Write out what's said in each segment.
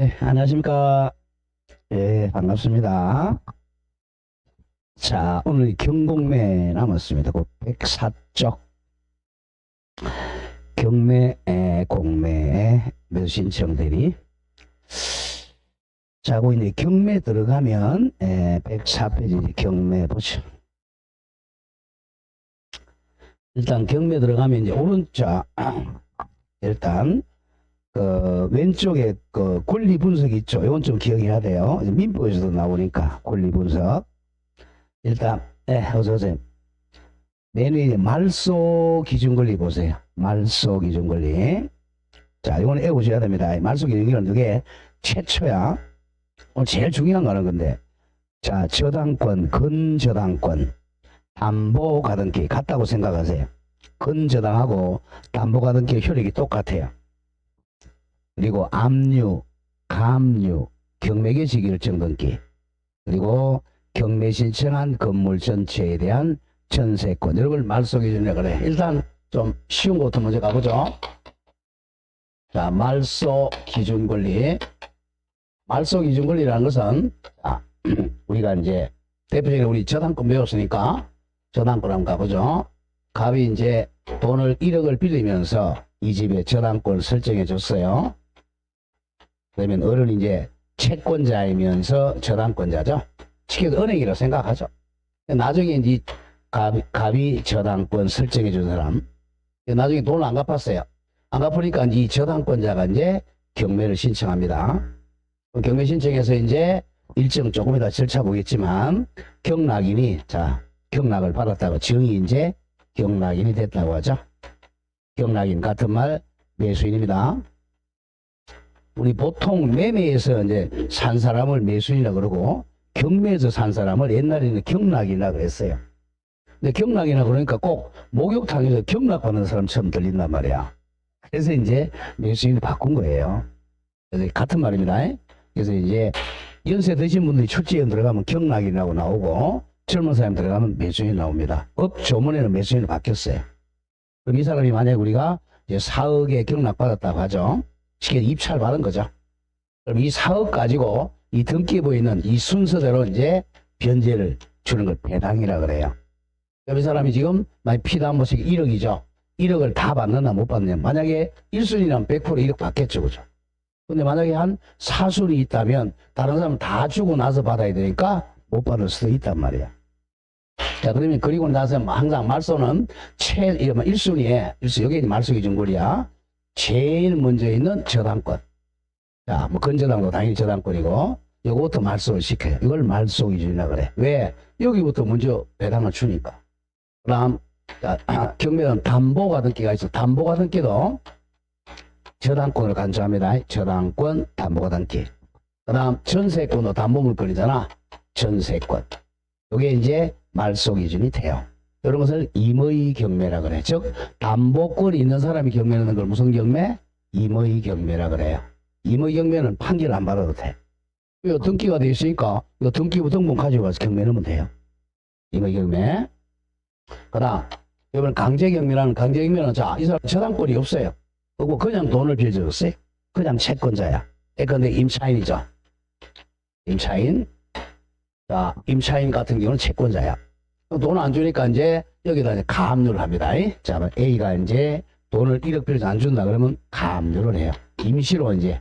네, 안녕하십니까. 예, 반갑습니다. 자, 오늘 경공매 남았습니다. 그 104쪽. 경매, 공매, 매수 신청 대리. 자, 그 이제 경매 들어가면, 104페이지 경매 보죠. 일단 경매 들어가면 이제 오른쪽, 일단, 왼쪽에 권리 분석 있죠. 이건 좀 기억해야 돼요. 민법에서도 나오니까 권리 분석. 일단 어서오세요. 맨 위에 말소 기준 권리 보세요. 말소 기준 권리. 자, 이건 외우셔야 됩니다. 말소 기준 권리는 그게 최초야. 오늘 제일 중요한 거는 건데. 자, 저당권, 근저당권, 담보 가등기 같다고 생각하세요. 근저당하고 담보 가등기 효력이 똑같아요. 그리고 압류, 감류, 경매개시 결정 등기, 그리고 경매 신청한 건물 전체에 대한 전세권, 이런 걸 말소 기준이라고 그래. 일단 좀 쉬운 것부터 먼저 가보죠. 자, 말소 기준 권리. 말소 기준 권리라는 것은, 자, 우리가 이제 대표적으로 우리 저당권 배웠으니까 저당권 한번 가보죠. 갑이 이제 돈을 1억을 빌리면서 이 집에 저당권을 설정해 줬어요. 그러면 어른이 이제 채권자이면서 저당권자죠. 쉽게 은행이라고 생각하죠. 나중에 이제 갑이 저당권 설정해 준 사람, 나중에 돈을 안 갚았어요. 안 갚으니까 이 저당권자가 이제 경매를 신청합니다. 경매 신청해서 이제 일정 조금 이따 절차 보겠지만 경락인이, 자, 경락을 받았다고 증이 이제 경락인이 됐다고 하죠. 경락인 같은 말 매수인입니다. 우리 보통 매매에서 이제 산 사람을 매수인이라 그러고 경매에서 산 사람을 옛날에는 경락이라 그랬어요. 근데 경락이라 그러니까 꼭 목욕탕에서 경락받는 사람처럼 들린단 말이야. 그래서 이제 매수인을 바꾼 거예요. 그래서 같은 말입니다. 그래서 이제 연세 드신 분들이 출제위원 들어가면 경락이라고 나오고 젊은 사람 들어가면 매수인이 나옵니다. 법 조문에는 매수인을 바뀌었어요. 그럼 이 사람이 만약에 우리가 이제 4억에 경락받았다고 하죠. 쉽게 입찰 받은 거죠. 그럼 이 4억 가지고 이 등기에 보이는 이 순서대로 이제 변제를 주는 걸 배당이라 그래요. 그럼 이 사람이 지금 만약 피담보식 1억이죠. 1억을 다 받느냐 못 받느냐. 만약에 1순위라면 100% 1억 받겠죠. 그죠? 근데 만약에 한 4순위 있다면 다른 사람 다 주고 나서 받아야 되니까 못 받을 수도 있단 말이야. 자, 그러면 그리고 나서 항상 말소는 1순위에, 여기 말소 기준 권리야. 제일 먼저 있는 저당권. 자, 뭐 근저당도 당연히 저당권이고 요거부터 말소를 시켜요. 이걸 말소 기준이라 그래. 왜? 여기부터 먼저 배당을 주니까. 그다음 경매는 담보 가등기가 있어. 담보 가등기도 저당권을 간주합니다. 저당권, 담보 가등기. 그다음 전세권도 담보물권이잖아. 전세권. 요게 이제 말소 기준이 돼요. 이런 것을 임의 경매라 그래. 즉 담보권이 있는 사람이 경매하는 걸 무슨 경매? 임의 경매라 그래요. 임의 경매는 판결 안 받아도 돼. 이 등기가 돼 있으니까 이 등기부 등본 가지고 가서 경매 넣으면 돼요. 임의 경매. 그다음 이번 강제 경매라는, 강제 경매는, 자, 이 사람 저당권이 없어요. 그리고 그냥 돈을 빌려줬어요. 그냥 채권자야. 근데 임차인이죠. 임차인. 자, 임차인 같은 경우는 채권자야. 돈 안 주니까 이제 여기다 이제 가압류를 합니다. 자, A가 이제 돈을 1억 빌려서 안 준다 그러면 가압류를 해요. 임시로 이제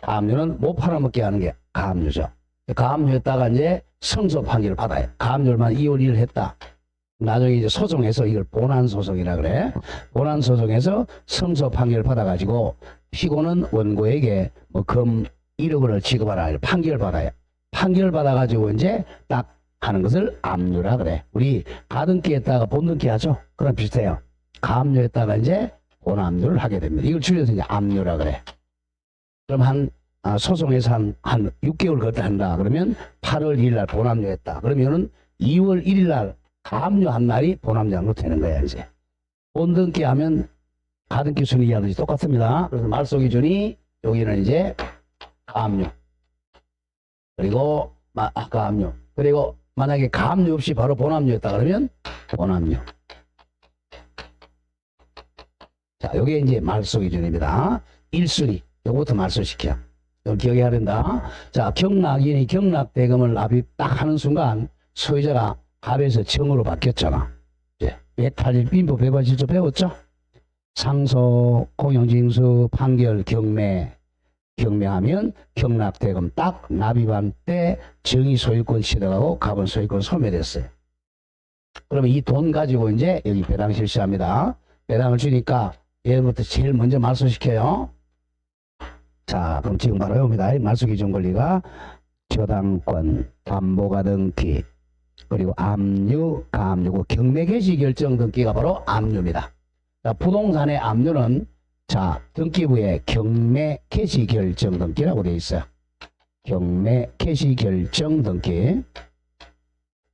가압류는 못 팔아먹게 하는 게 가압류죠. 가압류했다가 이제 승소 판결을 받아요. 가압류만 2월 1일 했다. 나중에 이제 소송해서 이걸 본안소송이라 그래. 본안소송에서 승소 판결을 받아가지고 피고는 원고에게 뭐 금 1억 원을 지급하라 판결을 받아요. 판결을 받아가지고 이제 딱 하는 것을 압류라 그래. 우리 가등기 했다가 본등기 하죠. 그럼 비슷해요. 가압류 했다가 이제 본압류를 하게 됩니다. 이걸 줄여서 이제 압류라 그래. 그럼 소송에서 한 6개월 걷다 한다. 그러면 8월 1일 날 본압류 했다. 그러면은 2월 1일 날 가압류 한 날이 본압류로 되는 거야, 이제. 본등기 하면 가등기 순위 하듯이 똑같습니다. 그래서 말소 기준이 여기는 이제 가압류. 그리고 가압류. 그리고 만약에 가압류 없이 바로 본압류였다 그러면 본압류. 자, 요게 이제 말소 기준입니다. 1순위. 요거부터 말소시켜. 이걸 기억해야 된다. 자, 경락인이 경락대금을 납입 딱 하는 순간 소유자가 합에서 정으로 바뀌었잖아. 이제 180 민법 187조 배웠죠? 상소, 공용징수, 판결, 경매, 경매하면 경락대금 딱 납입한 때 정의 소유권 취득하고 갑은 소유권 소멸했어요. 그러면 이 돈 가지고 이제 여기 배당 실시합니다. 배당을 주니까 얘부터 제일 먼저 말소시켜요. 자, 그럼 지금 바로 해봅니다. 말소기준 권리가 저당권, 담보가 등기, 그리고 압류, 가압류, 경매 개시 결정 등기가 바로 압류입니다. 자, 부동산의 압류는 자, 등기부에 경매 개시 결정 등기라고 되어 있어요. 경매 개시 결정 등기.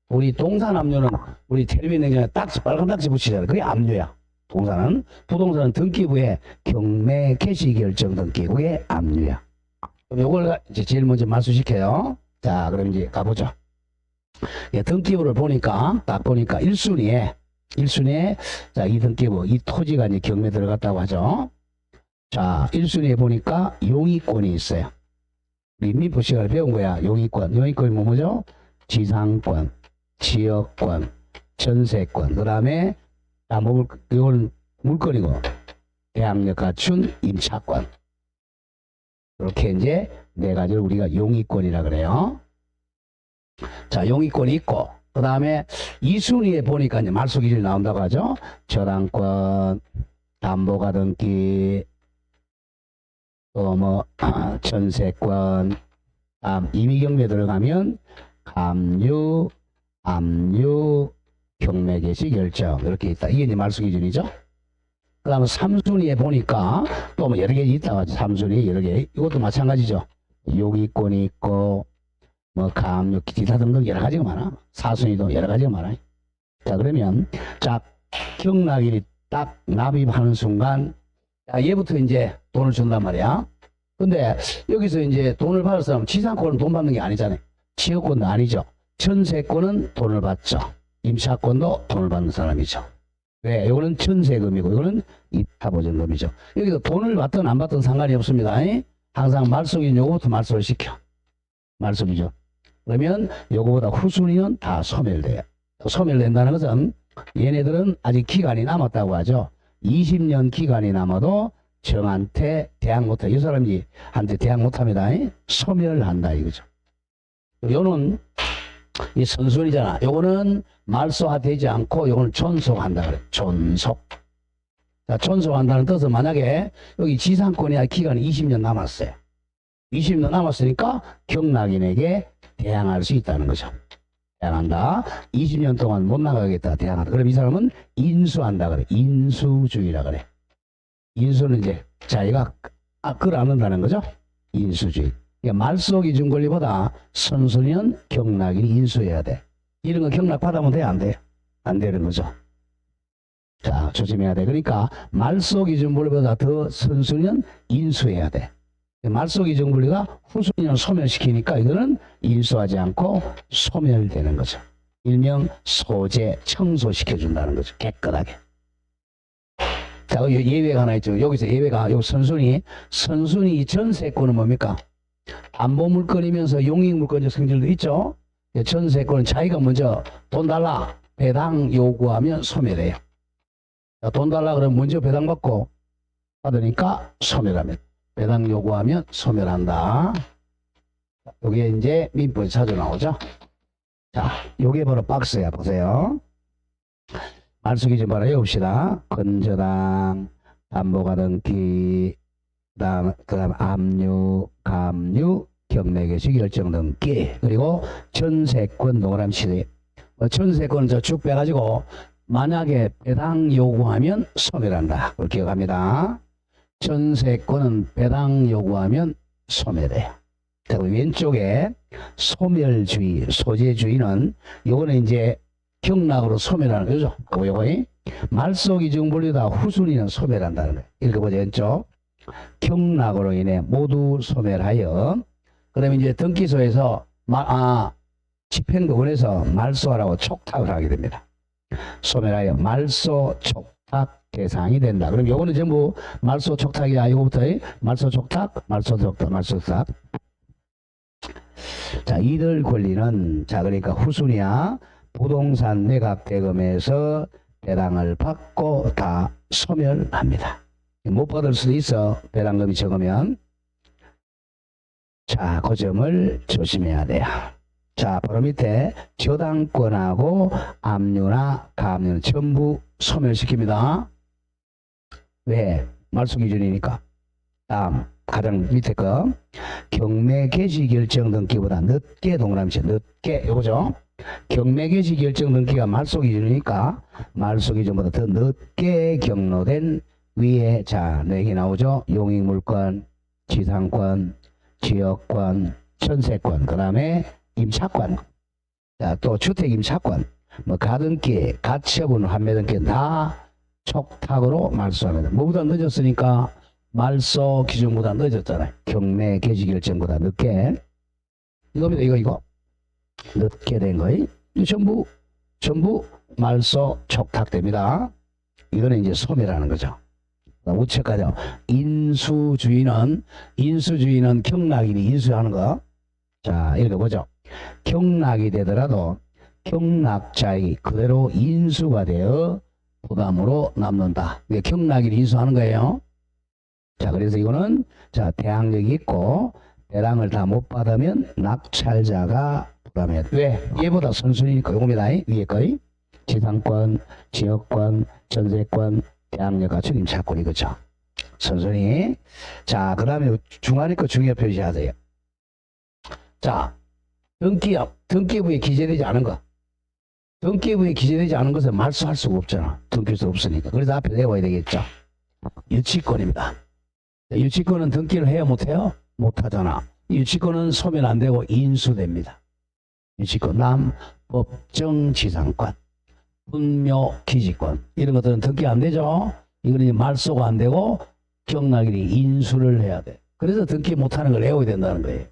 우리 동산 압류는 우리 텔레비전 냉장고에 딱지, 빨간 딱지 붙이잖아요. 그게 압류야. 동산은. 부동산은 등기부에 경매 개시 결정 등기. 그게 압류야. 그럼 요걸 이제 제일 먼저 말소시켜요. 자, 그럼 이제 가보죠. 예, 등기부를 보니까, 딱 보니까 1순위에, 자, 이 등기부, 이 토지가 이제 경매 들어갔다고 하죠. 자, 1순위에 보니까 용의권이 있어요. 우리 민법 시간에 배운 거야. 용의권. 용의권이 뭐죠? 지상권, 지역권, 전세권. 그 다음에, 자, 이건 물건이고, 대항력 갖춘 임차권. 이렇게 이제 네 가지를 우리가 용의권이라 그래요. 자, 용의권이 있고, 그 다음에 2순위에 보니까 이제 말소기준이 나온다고 하죠. 저당권, 담보가 등기, 또 뭐, 전세권, 임의경매 들어가면 감유, 압류, 경매 개시 결정 이렇게 있다. 이게 이제 말소기준이죠. 그 다음에 3순위에 보니까 또 뭐 여러 개 있다고 하죠. 3순위 여러 개. 이것도 마찬가지죠. 용의권이 있고, 뭐 감유, 기타 등등 여러 가지가 많아. 4순위도 여러 가지가 많아. 자, 그러면 자, 경락인이 딱 납입하는 순간 자, 얘부터 이제 돈을 준단 말이야. 근데 여기서 이제 돈을 받을 사람은 지상권은 돈 받는 게 아니잖아요. 지역권도 아니죠. 전세권은 돈을 받죠. 임차권도 돈을 받는 사람이죠. 왜? 이거는 전세금이고 이거는 입타보증금이죠. 여기서 돈을 받든 안 받든 상관이 없습니다. 항상 말소기준 요거부터 말소를 시켜. 말소기준. 그러면 요거보다 후순위는 다 소멸돼요. 소멸된다는 것은 얘네들은 아직 기간이 남았다고 하죠. 20년 기간이 남아도 정한테 대항 못해. 이 사람이 한테 대항 못합니다. 소멸한다 이거죠. 요는 이 선순위잖아. 요거는 말소화되지 않고 요거는 존속한다 그래. 존속. 자, 존속한다는 뜻은 만약에 여기 지상권이 기간이 20년 남았어요. 20년 남았으니까 경락인에게 대항할 수 있다는 거죠. 대항한다. 20년 동안 못 나가겠다. 대항한다. 그럼 이 사람은 인수한다 그래. 인수주의라 그래. 인수는 이제 자기가 끌어 안는다는 거죠. 인수주의. 그러니까 말소기준 권리보다 선순위는 경락인이 인수해야 돼. 이런 거 경락 받으면 돼? 안 돼? 안 되는 거죠. 자, 조심해야 돼. 그러니까 말소기준 권리보다 더 선순위는 인수해야 돼. 말소기준 권리가 후순위는 소멸시키니까 이거는 인수하지 않고 소멸되는 거죠. 일명 소재, 청소시켜준다는 거죠. 깨끗하게. 자, 예외가 하나 있죠. 여기서 예외가, 요 선순위 전세권은 뭡니까? 담보물건이면서 용익물건적 성질도 있죠. 전세권은 자기가 먼저 돈 달라 배당 요구하면 소멸해요. 자, 돈 달라 그러면 먼저 배당받고 받으니까 소멸하면, 배당 요구하면 소멸한다. 요게 이제 민법에 자주 나오죠. 자, 요게 바로 박스야. 보세요. 말소기준 바로 외웁시다. 건저당, 담보가 등기, 그다음 압류, 감류, 경매개시 결정 등기, 그리고 전세권 동그라미 치세요. 전세권은 저 쭉 빼가지고 만약에 배당 요구하면 소멸한다. 그걸 기억합니다. 전세권은 배당 요구하면 소멸해요. 자, 왼쪽에 소멸주의, 소재주의는 요거는 이제 경락으로 소멸하는 거죠. 요거 말소기준 권리다 후순위는 소멸한다는 거예요. 읽어보죠. 왼쪽. 경락으로 인해 모두 소멸하여, 그러면 이제 등기소에서 집행법원에서 말소하라고 촉탁을 하게 됩니다. 소멸하여 말소, 촉탁 대상이 된다. 그럼 요거는 전부 말소 촉탁이야. 이거부터 말소 촉탁, 말소 촉탁, 말소 촉탁. 자, 이들 권리는 자 그러니까 후순위야 부동산 매각 대금에서 배당을 받고 다 소멸합니다. 못 받을 수도 있어. 배당금이 적으면. 자, 그 점을 조심해야 돼요. 자, 바로 밑에 저당권하고 압류나 가압류는 전부 소멸시킵니다. 왜? 말소 기준이니까. 다음 가장 밑에 거 경매 개시 결정 등기보다 늦게 동그라미치 늦게 요거죠. 경매 개시 결정 등기가 말소 기준이니까 말소 기준보다 더 늦게 경로된 위에 자 4개 나오죠. 용익물권, 지상권, 지역권, 전세권, 그 다음에 임차권, 자, 또 주택 임차권, 뭐 가등기, 가처분, 환매 등기 다 촉탁으로 말소합니다. 뭐보다 늦었으니까 말소 기준보다 늦었잖아요. 경매 개시 결정보다 늦게. 이겁니다. 이거 늦게 된 거예요. 전부 말소 촉탁됩니다. 이거는 이제 소멸하는 거죠. 우측가죠. 인수주의는 경락인이 인수하는 거. 자, 읽어보죠. 경락이 되더라도 경락자익이 그대로 인수가 되어 부담으로 남는다. 이게 경락인이 인수하는 거예요. 자, 그래서 이거는 자 대항력이 있고 배당을 다 못 받으면 낙찰자가 부담해야 돼. 왜? 얘보다 선순위니까 요겁니다. 위에 거의 지상권, 지역권, 전세권, 대항력 갖춘 임차권 이거죠. 선순위. 자, 그 다음에 중간에 거 중요 표시하세요. 자, 등기부에 기재되지 않은 거. 등기부에 기재되지 않은 것은 말소할 수가 없잖아. 등기소 없으니까. 그래서 앞에 내워야 되겠죠. 유치권입니다. 유치권은 등기를 해야 못해요? 못하잖아. 유치권은 소멸 안 되고 인수됩니다. 유치권, 남, 법정 지상권, 분묘 기지권 이런 것들은 등기 안 되죠. 이거는 말소가 안 되고 경락인이 인수를 해야 돼. 그래서 등기 못하는 걸 외워야 된다는 거예요.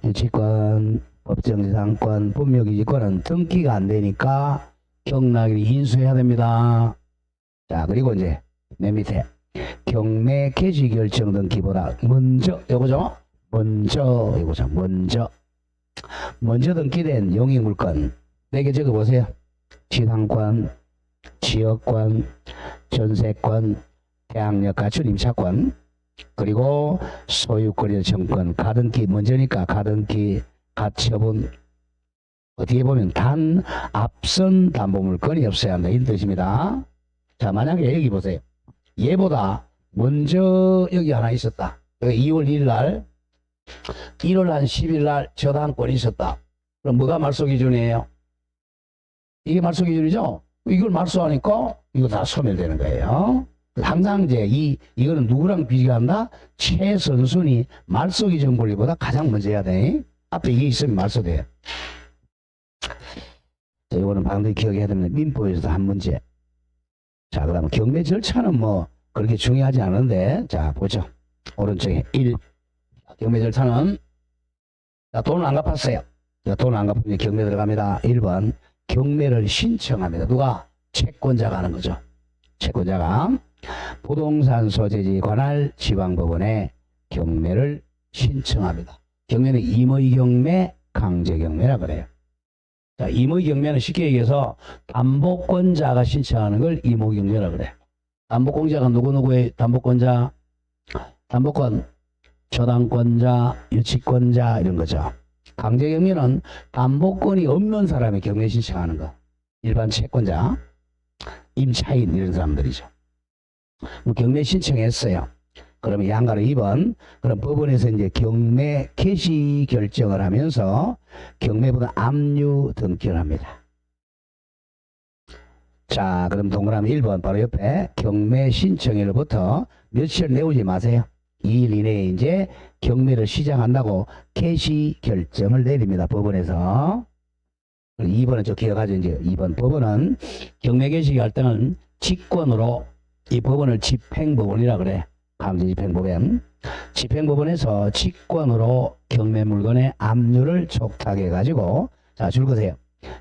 유치권, 법정 지상권, 분묘 기지권은 등기가 안 되니까 경락인이 인수해야 됩니다. 자, 그리고 이제 맨 밑에 경매 개시 결정 등기보다 먼저 요거죠. 먼저 등기된 용익물권 4개 적어보세요. 지상권, 지역권, 전세권, 대항력 갖춘 임차권, 그리고 소유권이나 정권, 가등기 먼저니까 가등기, 가처분 어떻게 보면 단 앞선 담보물권이 없어야 한다 이런 뜻입니다. 자, 만약에 여기 보세요. 얘보다 먼저 여기 하나 있었다. 여기 2월 1일 날 1월 한 10일 날 저당권이 있었다. 그럼 뭐가 말소 기준이에요? 이게 말소 기준이죠? 이걸 말소하니까 이거 다 소멸되는 거예요. 항상 이제 이거는 누구랑 비교한다? 최선순위 말소 기준 권리보다 가장 먼저 해야 돼. 앞에 이게 있으면 말소돼요. 자, 이거는 방금 기억해야 됩니다. 민법에서도 한 문제. 자, 그 다음 경매 절차는 뭐 그렇게 중요하지 않은데, 자, 보죠. 오른쪽에 1. 경매 절차는, 자, 돈을 안 갚았어요. 자, 돈을 안 갚으면 경매 들어갑니다. 1번. 경매를 신청합니다. 누가? 채권자가 하는 거죠. 채권자가 부동산 소재지에 관할 지방법원에 경매를 신청합니다. 경매는 임의 경매, 강제 경매라 그래요. 자, 임의 경매는 쉽게 얘기해서 담보권자가 신청하는 걸 임의 경매라 그래. 담보권자가 누구누구의 담보권자? 담보권, 저당권자, 유치권자 이런 거죠. 강제 경매는 담보권이 없는 사람이 경매 신청하는 거. 일반 채권자, 임차인 이런 사람들이죠. 경매 신청했어요. 그러면 양가로 2번. 그럼 법원에서 이제 경매 개시 결정을 하면서 경매보다 압류 등기를 합니다. 자, 그럼 동그라미 1번 바로 옆에 경매 신청일로부터 며칠 내오지 마세요. 2일 이내에 이제 경매를 시작한다고 개시 결정을 내립니다. 법원에서. 2번은 저 기억하죠. 이제 2번 법원은 경매 개시 할 때는 직권으로 이 법원을 집행법원이라 그래. 강제집행법원. 집행법원에서 직권으로 경매 물건의 압류를 촉탁해 가지고 자, 줄 거세요.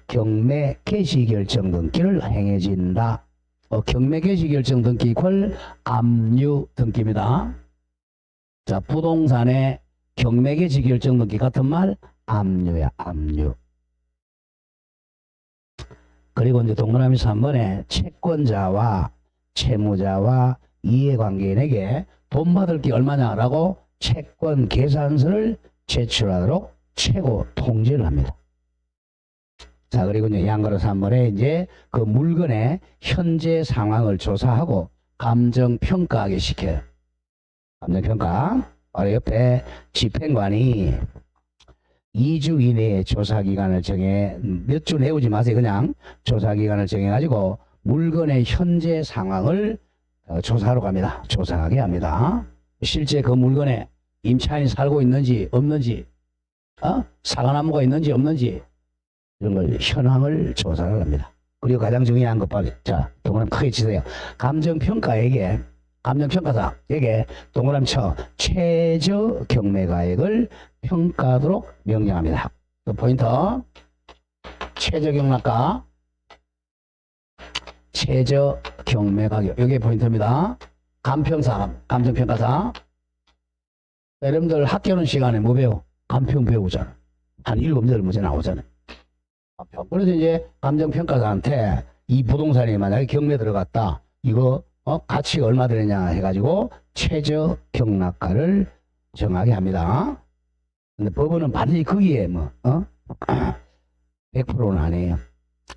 경매 개시 결정 등기를 행해진다. 경매 개시 결정 등기 이퀄 압류 등기입니다. 자, 부동산의 경매 개시 결정 등기 같은 말 압류야, 압류. 그리고 이제 동그라미 3번에 채권자와 채무자와 이해관계인에게 돈 받을 게 얼마냐라고 채권 계산서를 제출하도록 최고 통지를 합니다. 자, 그리고 이제 양가로 3번에 이제 그 물건의 현재 상황을 조사하고 감정평가하게 시켜요. 감정평가. 바로 옆에 집행관이 2주 이내에 조사기간을 정해, 몇 주 내오지 마세요. 그냥 조사기간을 정해가지고 물건의 현재 상황을 조사하러 갑니다. 조사하게 합니다. 실제 그 물건에 임차인이 살고 있는지 없는지, 사과나무가 있는지 없는지 이런 걸 현황을 조사를 합니다. 그리고 가장 중요한 것 빨리 자 동그라미 크게 치세요. 감정평가사에게 동그라미 쳐 최저 경매가액을 평가하도록 명령합니다. 또 포인트 최저 경락가 최저 경매가격 이게 포인트입니다. 감정평가사 여러분들 학교는 시간에 뭐 배워? 감평 배우잖아. 한 7, 8문제 나오잖아요. 그래서 이제 감정평가사한테 이 부동산이 만약에 경매 들어갔다. 이거 가치가 얼마 되느냐 해가지고 최저 경락가를 정하게 합니다. 근데 법원은 반드시 거기에 100%는 아니에요.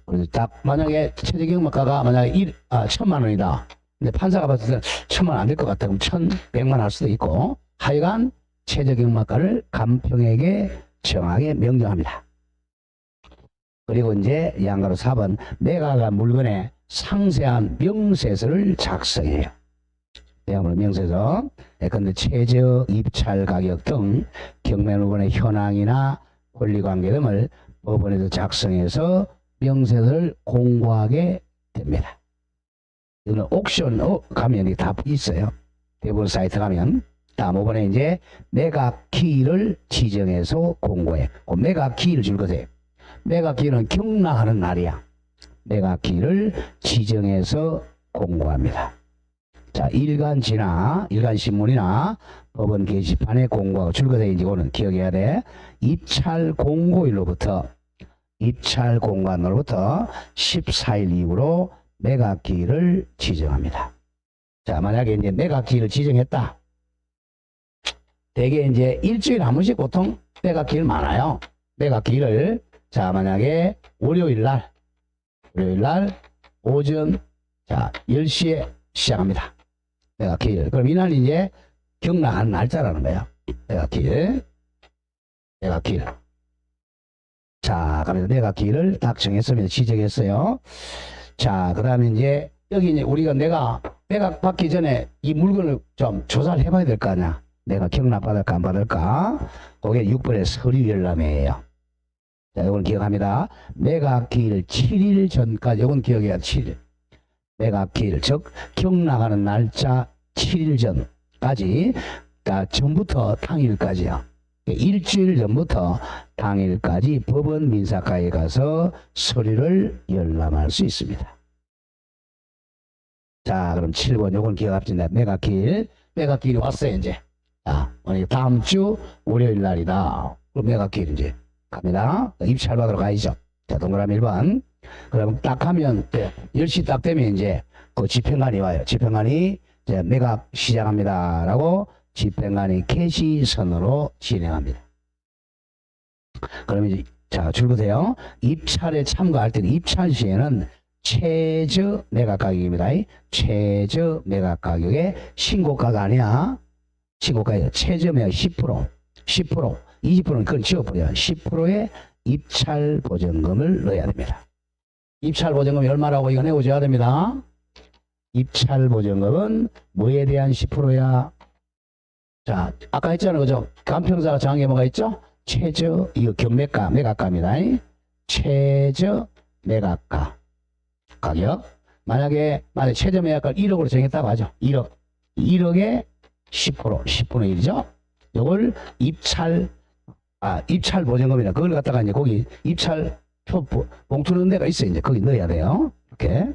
그래서 딱 만약에 최저 경락가가 만약에 1,000만 원이다. 근데 판사가 봤을 때 1,000만 원 안 될 것 같다. 그럼 1,100만 할 수도 있고 하여간 최저 경락가를 감평에게 정하게 명령합니다. 그리고 이제 양가로 4번 매각한 물건의 상세한 명세서를 작성해요. 대학으로 명세서. 예컨대 최저 입찰 가격 등 경매 물건의 현황이나 권리관계 등을 법원에서 작성해서 명세서를 공고하게 됩니다. 이거는 옥션 가면 다 있어요. 대부분 사이트 가면. 다음 5번에 이제 매각기일을 지정해서 공고해. 그 매각기일을 줄 거세요. 매각기일은 경락하는 날이야. 매각기일을 지정해서 공고합니다. 자, 일간신문이나 법원 게시판에 공고하고 줄 거세요. 이제 오늘 기억해야 돼. 입찰 공고일로부터 입찰 공고한 날로부터 14일 이후로 매각기일을 지정합니다. 자, 만약에 이제 매각기일을 지정했다. 대개 이제 일주일에 한 번씩 보통 매각기일 많아요. 매각기일을 자, 만약에 월요일 날 오전 10시에 시작합니다. 매각기일. 그럼 이날 이제 경락하는 날짜라는 거예요. 매각기일. 자, 그래서 매각기일을 딱 정했습니다. 지정했어요. 자, 그 다음에 이제 여기 이제 우리가 내가 매각 받기 전에 이 물건을 좀 조사를 해봐야 될 거 아니야. 내가 경락 받을까 안 받을까? 그게 6번의 서류 열람이에요. 자, 이건 기억합니다. 매각기일 7일 전까지, 이건 기억해야 돼. 7일. 매각기일, 즉 경락하는 날짜 7일 전까지, 그러니까 전부터 당일까지요. 일주일 전부터 당일까지 법원 민사과에 가서 서류를 열람할 수 있습니다. 자, 그럼 7번 요건 기억합시다. 매각기일이 왔어요. 이제 자, 다음 주 월요일 날이다. 그럼 매각기일 이제 갑니다. 입찰 받으러 가야죠. 자, 동그라미 1번. 그럼 딱 하면 10시 딱 되면 이제 그 집행관이 와요. 집행관이 이제 매각 시작합니다. 라고 집행관이 개시선으로 진행합니다. 그럼 이제 자, 줄 보세요. 입찰에 참가할 때는 입찰 시에는 최저 매각 가격입니다. 최저 매각 가격에 신고가가 아니야. 신고가예요. 최저 매각 10%, 20%는 그건 지워버려요. 10%의 입찰 보증금을 넣어야 됩니다. 입찰 보증금이 얼마라고 이거 내어줘야 됩니다. 입찰 보증금은 뭐에 대한 10%야? 자, 아까 했잖아요. 그죠? 감평사가 정한 게 뭐가 있죠? 최저, 이거 경매가, 매각가입니다. 최저 매각가 가격. 만약에 최저 매각가를 1억으로 정했다고 하죠. 1억에 10분의 1이죠. 이걸 입찰 보증금이라 그걸 갖다가 이제 거기 입찰 표 봉투 넣는 데가 있어요. 이제 거기 넣어야 돼요. 이렇게.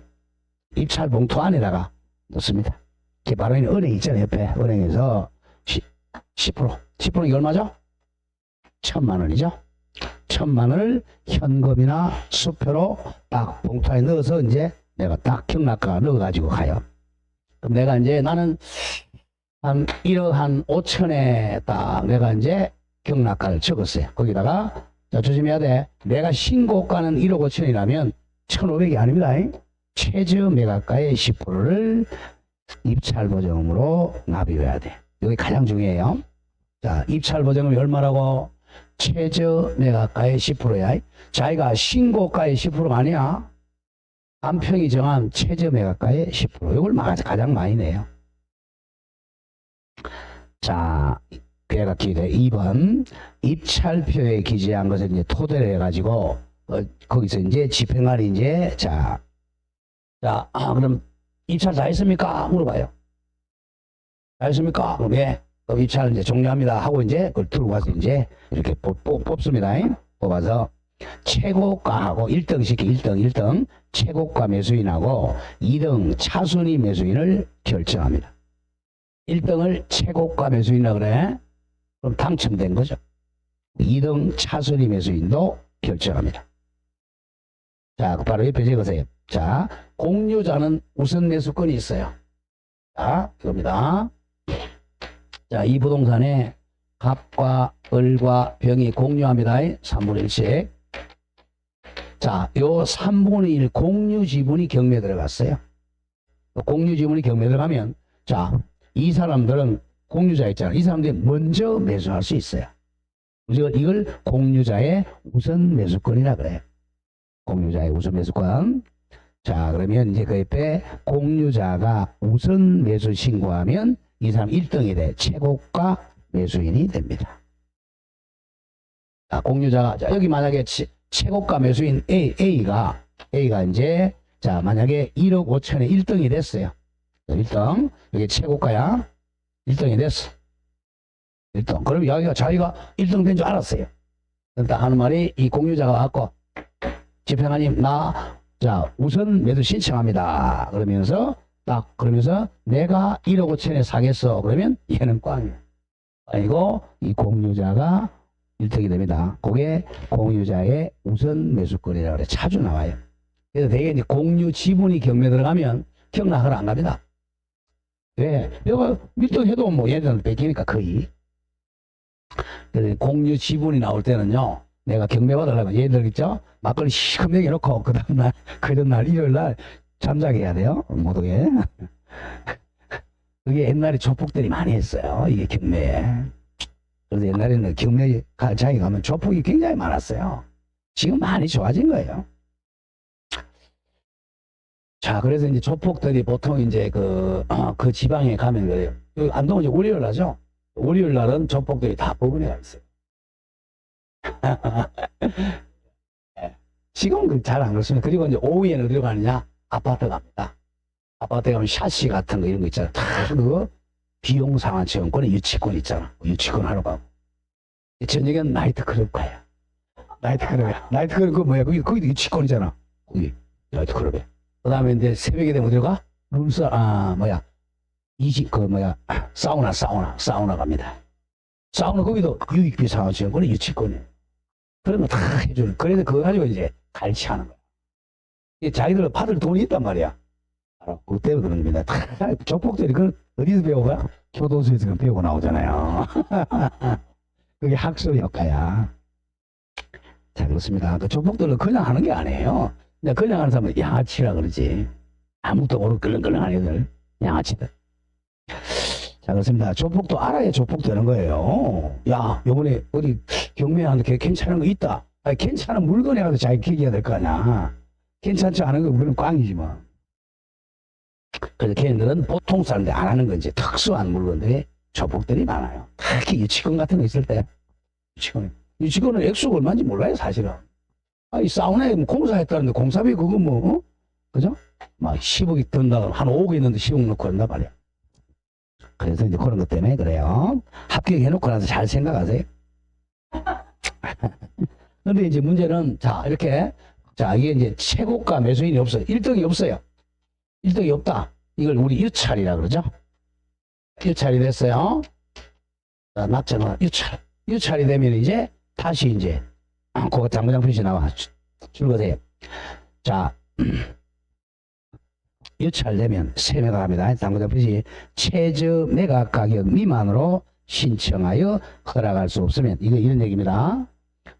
입찰 봉투 안에다가 넣습니다. 이렇게 바로 있는 은행 있잖아요. 옆에 은행에서 10%. 이게 얼마죠? 1,000만 원이죠. 1,000만 원을 현금이나 수표로 딱 봉투에 넣어서 이제 내가 딱 경락가 넣어가지고 가요. 그럼 내가 이제 나는 한 1억 한 5천에 딱 내가 이제 경락가를 적었어요. 거기다가 자, 조심해야 돼. 내가 신고가는 1억 5천이라면 1,500이 아닙니다. 최저 매각가의 10%를 입찰 보증금으로 납입해야 돼. 여기 가장 중요해요. 자, 입찰 보증금이 얼마라고? 최저 매각가의 10%야. 자기가 신고가의 10%가 아니야. 안평이 정한 최저 매각가의 10%. 이걸 가장 많이 내요. 자, 괴가 기대 2번 입찰표에 기재한 것을 이제 토대로 해가지고 거기서 이제 집행관이 이제 자, 그럼 입찰 다 했습니까? 물어봐요. 다 했습니까? 그럼 예. 그럼 입찰 이제 종료합니다 하고 이제 그걸 들고 가서 이제 이렇게 뽑습니다. 뽑아서 최고가하고 1등 시키 1등 최고가 매수인하고 2등 차순위 매수인을 결정합니다. 1등을 최고가 매수인이라 그래. 그럼 당첨된 거죠. 2등 차순위 매수인도 결정합니다. 자, 바로 옆에 적으세요. 자, 공유자는 우선 매수권이 있어요. 자, 이겁니다. 자, 이 부동산에 갑과 을과 병이 공유합니다. 3분의 1씩. 자, 요 3분의 1 공유 지분이 경매에 들어갔어요. 공유 지분이 경매에 들어가면, 자, 이 사람들은 공유자 있잖아요. 이 사람들이 먼저 매수할 수 있어요. 이걸 공유자의 우선 매수권이라 그래요. 공유자의 우선 매수권. 자, 그러면 이제 그 옆에 공유자가 우선 매수 신고하면 이 사람 1등이 돼. 최고가 매수인이 됩니다. 자, 공유자가, 자, 여기 만약에 최고가 매수인 A가 이제, 자, 만약에 1억 5천에 1등이 됐어요. 1등. 여기 최고가야. 1등이 됐어. 1등. 그럼 여기가 자기가 1등 된 줄 알았어요. 그러니까 하는 말이 이 공유자가 왔고, 집행관님, 자, 우선 매수 신청합니다. 그러면서 내가 1억 5천에 사겠어. 그러면 얘는 꽝이야. 아니고 이 공유자가 1등이 됩니다. 그게 공유자의 우선 매수권이라고 그래. 자주 나와요. 그래서 대개 이제 공유 지분이 경매 들어가면 경락을 안 갑니다. 왜? 내가 1등 해도 뭐 얘들한테 뺏기니까 거의. 그래서 공유 지분이 나올 때는요. 내가 경매 받으려면 얘들 있죠? 막걸리 시커멓게 놓고 그 다음날 그 전날 일요일날 잠자게 해야 돼요. 못 오게. 그게 옛날에 조폭들이 많이 했어요. 이게 경매에. 그래서 옛날에는 경매 장에 가면 조폭이 굉장히 많았어요. 지금 많이 좋아진 거예요. 자, 그래서 이제 조폭들이 보통 이제 그 지방에 가면 그래요. 안동은 이제 월요일 날죠? 월요일 날은 조폭들이 다 법원에 가 있어요. 지금은 잘 안 그렇습니다. 그리고 이제 오후에는 어디로 가느냐? 아파트 갑니다. 아파트에 가면 샤시 같은 거 이런 거 있잖아. 다 그거 비용 상환체험권에 유치권 있잖아. 유치권 하러 가고. 저녁에는 나이트클럽 가요. 나이트클럽이야. 나이트클럽 그거 뭐야? 거기도 유치권이잖아. 거기 나이트클럽에. 그 다음에 이제 새벽에 되면 어디로 가? 사우나 갑니다. 사우나 거기도 유익비 상환체험권에 유치권이에요. 그런 거 다 해주는. 그래서 그거 가지고 이제 갈취하는 거야. 자기들 받을 돈이 있단 말이야. 그거 때문에 그런 겁니다. 다 조폭들이 그걸 어디서 배워가? 교도소에서 그걸 배우고 나오잖아요. 그게 학습 효과야. 자, 그렇습니다. 그 조폭들은 그냥 하는 게 아니에요. 그냥 하는 사람은 양아치라 그러지. 아무것도 모르고 끌렁끌렁한 애들. 양아치들. 자, 그렇습니다. 조폭도 알아야 조폭 되는 거예요. 야, 요번에 어디 경매하는데 괜찮은 거 있다. 아니, 괜찮은 물건에 가서 자기 얘기해야 될 거 아니야. 괜찮지 않은 거 그건 꽝이지 뭐. 그래서 걔네들은 보통 사람들이 안 하는 건지 특수한 물건들이 조폭들이 많아요. 특히 유치권 같은 거 있을 때. 유치권은 액수가 얼마인지 몰라요, 사실은. 이 사우나에 공사했다는데 공사비 그거 뭐, 그죠? 막 10억이 든다, 한 5억 있는데 10억 넣고 한다 말이야. 그래서 이제 그런 것 때문에 그래요. 합격해놓고 나서 잘 생각하세요. 근데 이제 문제는, 자, 이렇게, 자, 이게 이제 최고가 매수인이 없어요. 1등이 없어요. 1등이 없다. 이걸 우리 유찰이라 그러죠. 유찰이 됐어요. 자, 낙점은 유찰. 유찰이 되면 이제 다시 이제 그거 당구장 표시 나와. 줄거세요. 자, 유찰되면 3매각 합니다. 당구장 표시 최저 매각 가격 미만으로 신청하여 허락할 수 없으면 이거 이런 얘기입니다.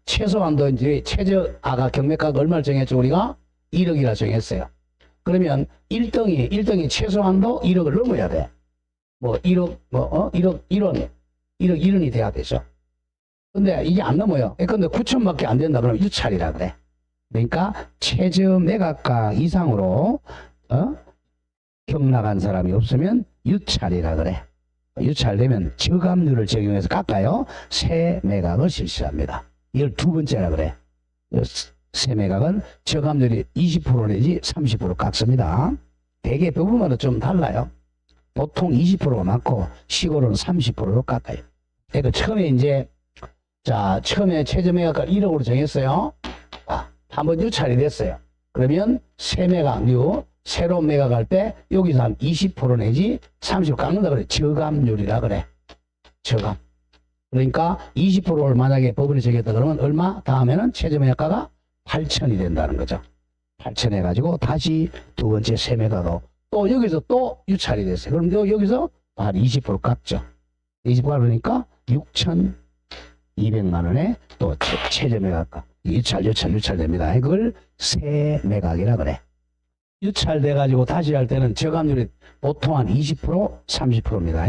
최소한도 이제 최저 아까 경매가가 얼마를 정했죠? 우리가 1억이라 정했어요. 그러면 1등이 최소한도 1억을 넘어야 돼. 뭐 1억 1원이 돼야 되죠. 근데 이게 안 넘어요. 근데 9천밖에 안 된다 그러면 유찰이라 그래. 그러니까 최저 매각가 이상으로 경락한 사람이 없으면 유찰이라 그래. 유찰되면 저감률을 적용해서 깎아요. 세매각을 실시합니다. 이걸 두 번째라 그래. 세매각은 저감률이 20% 내지 30% 깎습니다. 대개 부분마다 좀 달라요. 보통 20%가 많고 시골은 30%로 깎아요. 그러니까 처음에 이제 처음에 최저 매각가 1억으로 정했어요. 한번 유찰이 됐어요. 그러면 세매각류 새로운 매각할 때 여기서 한 20% 내지 30% 깎는다 그래. 저감률이라 그래. 저감. 그러니까 20%를 만약에 법원이 정했다 그러면 얼마? 다음에는 최저 매각가가 8천이 된다는 거죠. 8천 해가지고 다시 두 번째 세매각으로 또 여기서 또 유찰이 됐어요. 그럼 여기서 한 20% 깎죠. 20% 그러니까 6,200만 원에 또 최저 매각가. 유찰됩니다. 이걸 세매각이라 그래. 유찰돼가지고 다시 할 때는 저감률이 보통 한 20%, 30%입니다.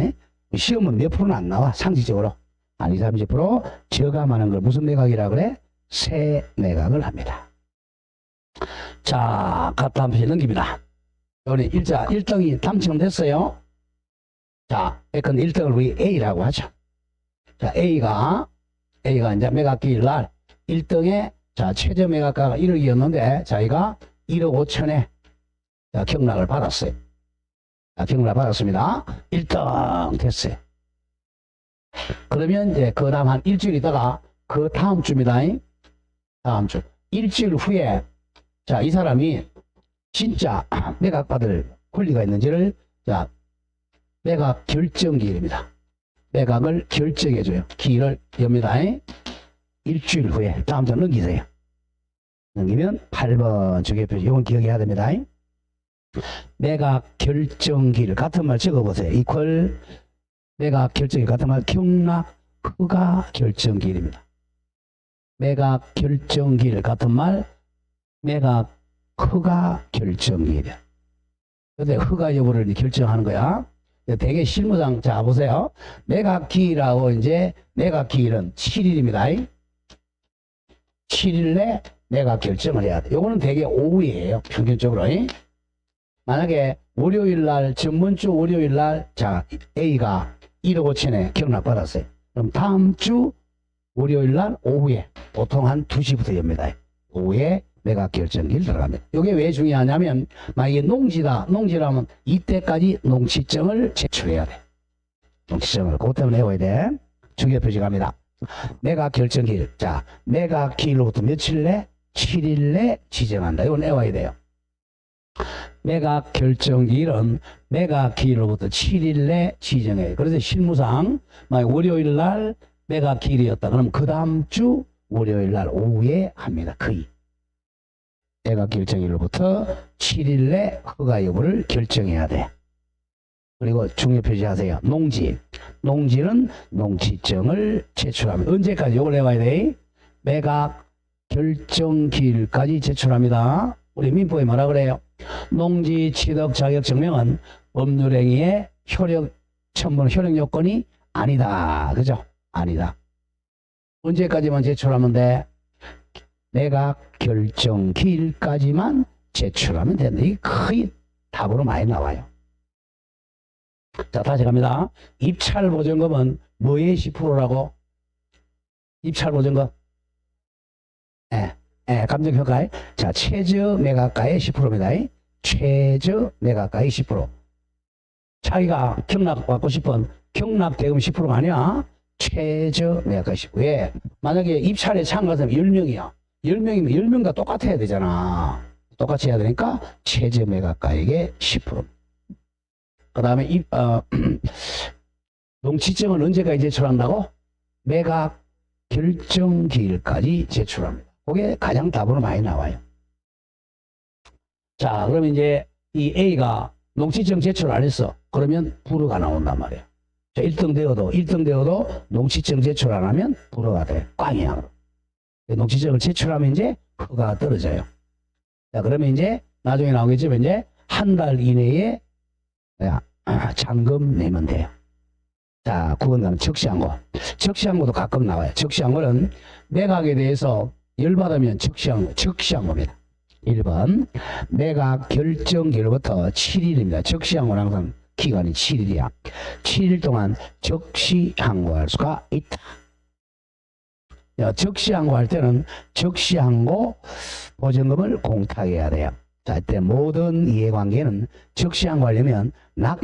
시험은 몇 프로는 안 나와, 상식적으로. 한 20, 30% 저감하는 걸 무슨 매각이라 그래? 세매각을 합니다. 자, 다음 표시 넘깁니다. 우리 1등이 당첨됐어요. 자, 근데 1등을 우리 A라고 하죠. 자, A가 이제 매각기일 날 1등에 최저 매각가가 1억이었는데 자기가 1억 5천에 경락을 받았어요. 경락을 받았습니다. 1등 됐어요. 그러면 이제 그 다음 한 일주일 있다가 그 다음 주입니다. 다음 주. 일주일 후에 이 사람이 진짜 매각 받을 권리가 있는지를 매각 결정기일입니다. 매각을 결정해줘요. 기일을 엽니다. 일주일 후에 다음 주 넘기세요. 넘기면 8번 주계표시. 이건 기억해야 됩니다. 매각 결정기일 같은 말 적어보세요. 이퀄 매각 결정기일 같은 말 경락 허가 결정기일입니다. 매각 결정기일 같은 말 매각 허가 결정기일이야. 근데 허가 여부를 결정하는 거야. 대개 실무상 자 보세요. 매각기일하고 이제 매각기일은 7일입니다. 7일 내 매각 결정을 해야 돼. 요거는 대개 오후이에요. 평균적으로. 만약에 월요일날 전번주 월요일날 A가 1억 5천에 경락 받았어요. 그럼 다음 주 월요일날 오후에 보통 한 2시부터 엽니다. 오후에 매각 결정기일 들어갑니다. 이게 왜 중요하냐면 만약에 농지라면 이때까지 농지증을 제출해야 돼. 농지증을 그것 때문에 외워야 돼. 주계표시 갑니다. 매각 결정기일. 매각 기일로부터 며칠 내? 7일 내 지정한다. 이건 외워야 돼요. 매각 결정기일은 매각 기일로부터 7일 내 지정해요. 그래서 실무상 만약 월요일 날 매각 기일이었다. 그럼 그 다음 주 월요일 날 오후에 합니다. 거의. 매각 결정일로부터 7일 내 허가 여부를 결정해야 돼. 그리고 중요 표시하세요. 농지는 농지증을 제출합니다. 언제까지? 이걸 내와야 돼. 매각 결정기일까지 제출합니다. 우리 민법에 뭐라 그래요? 농지 취득 자격 증명은 법률행위의 첨부는 효력 요건이 아니다. 그죠? 아니다. 언제까지만 제출하면 돼? 매각 결정 기일까지만 제출하면 된다. 이게 거의 답으로 많이 나와요. 자, 다시 갑니다. 입찰 보증금은 뭐의 10%라고? 입찰 보증금. 감정평가에. 최저 매각가의 10%입니다. 최저 매각가의 10%. 자기가 경락 받고 싶은 경락 대금 10%가 아니야. 최저 매각가 10%. 왜? 만약에 입찰에 참가하면 10명이야. 10명이면 10명과 똑같아야 되잖아. 똑같이 해야 되니까 최저 매각가액의 10%. 그 다음에 농지증은 언제까지 제출한다고? 매각 결정 기일까지 제출합니다. 그게 가장 답으로 많이 나와요. 자, 그러면 이제 이 A가 농지증 제출 안 했어. 그러면 불허가 나온단 말이에요. 자, 1등 되어도 농지증 제출 안 하면 불허가 돼. 꽝이야. 농지증을 제출하면 이제 허가가 떨어져요. 자, 그러면 이제 나중에 나오겠지만 이제 한 달 이내에 잔금 내면 돼요. 자, 9번 가면 적시항고. 적시항고도 가끔 나와요. 적시항고는 매각에 대해서 열받으면 적시항고입니다. 1번 매각 결정기로부터 7일입니다. 적시항고는 항상 기간이 7일이야. 7일 동안 적시항고할 수가 있다. 적시항고 할 때는 적시항고 보증금을 공탁해야 돼요. 자, 이때 모든 이해관계는 적시항고 하려면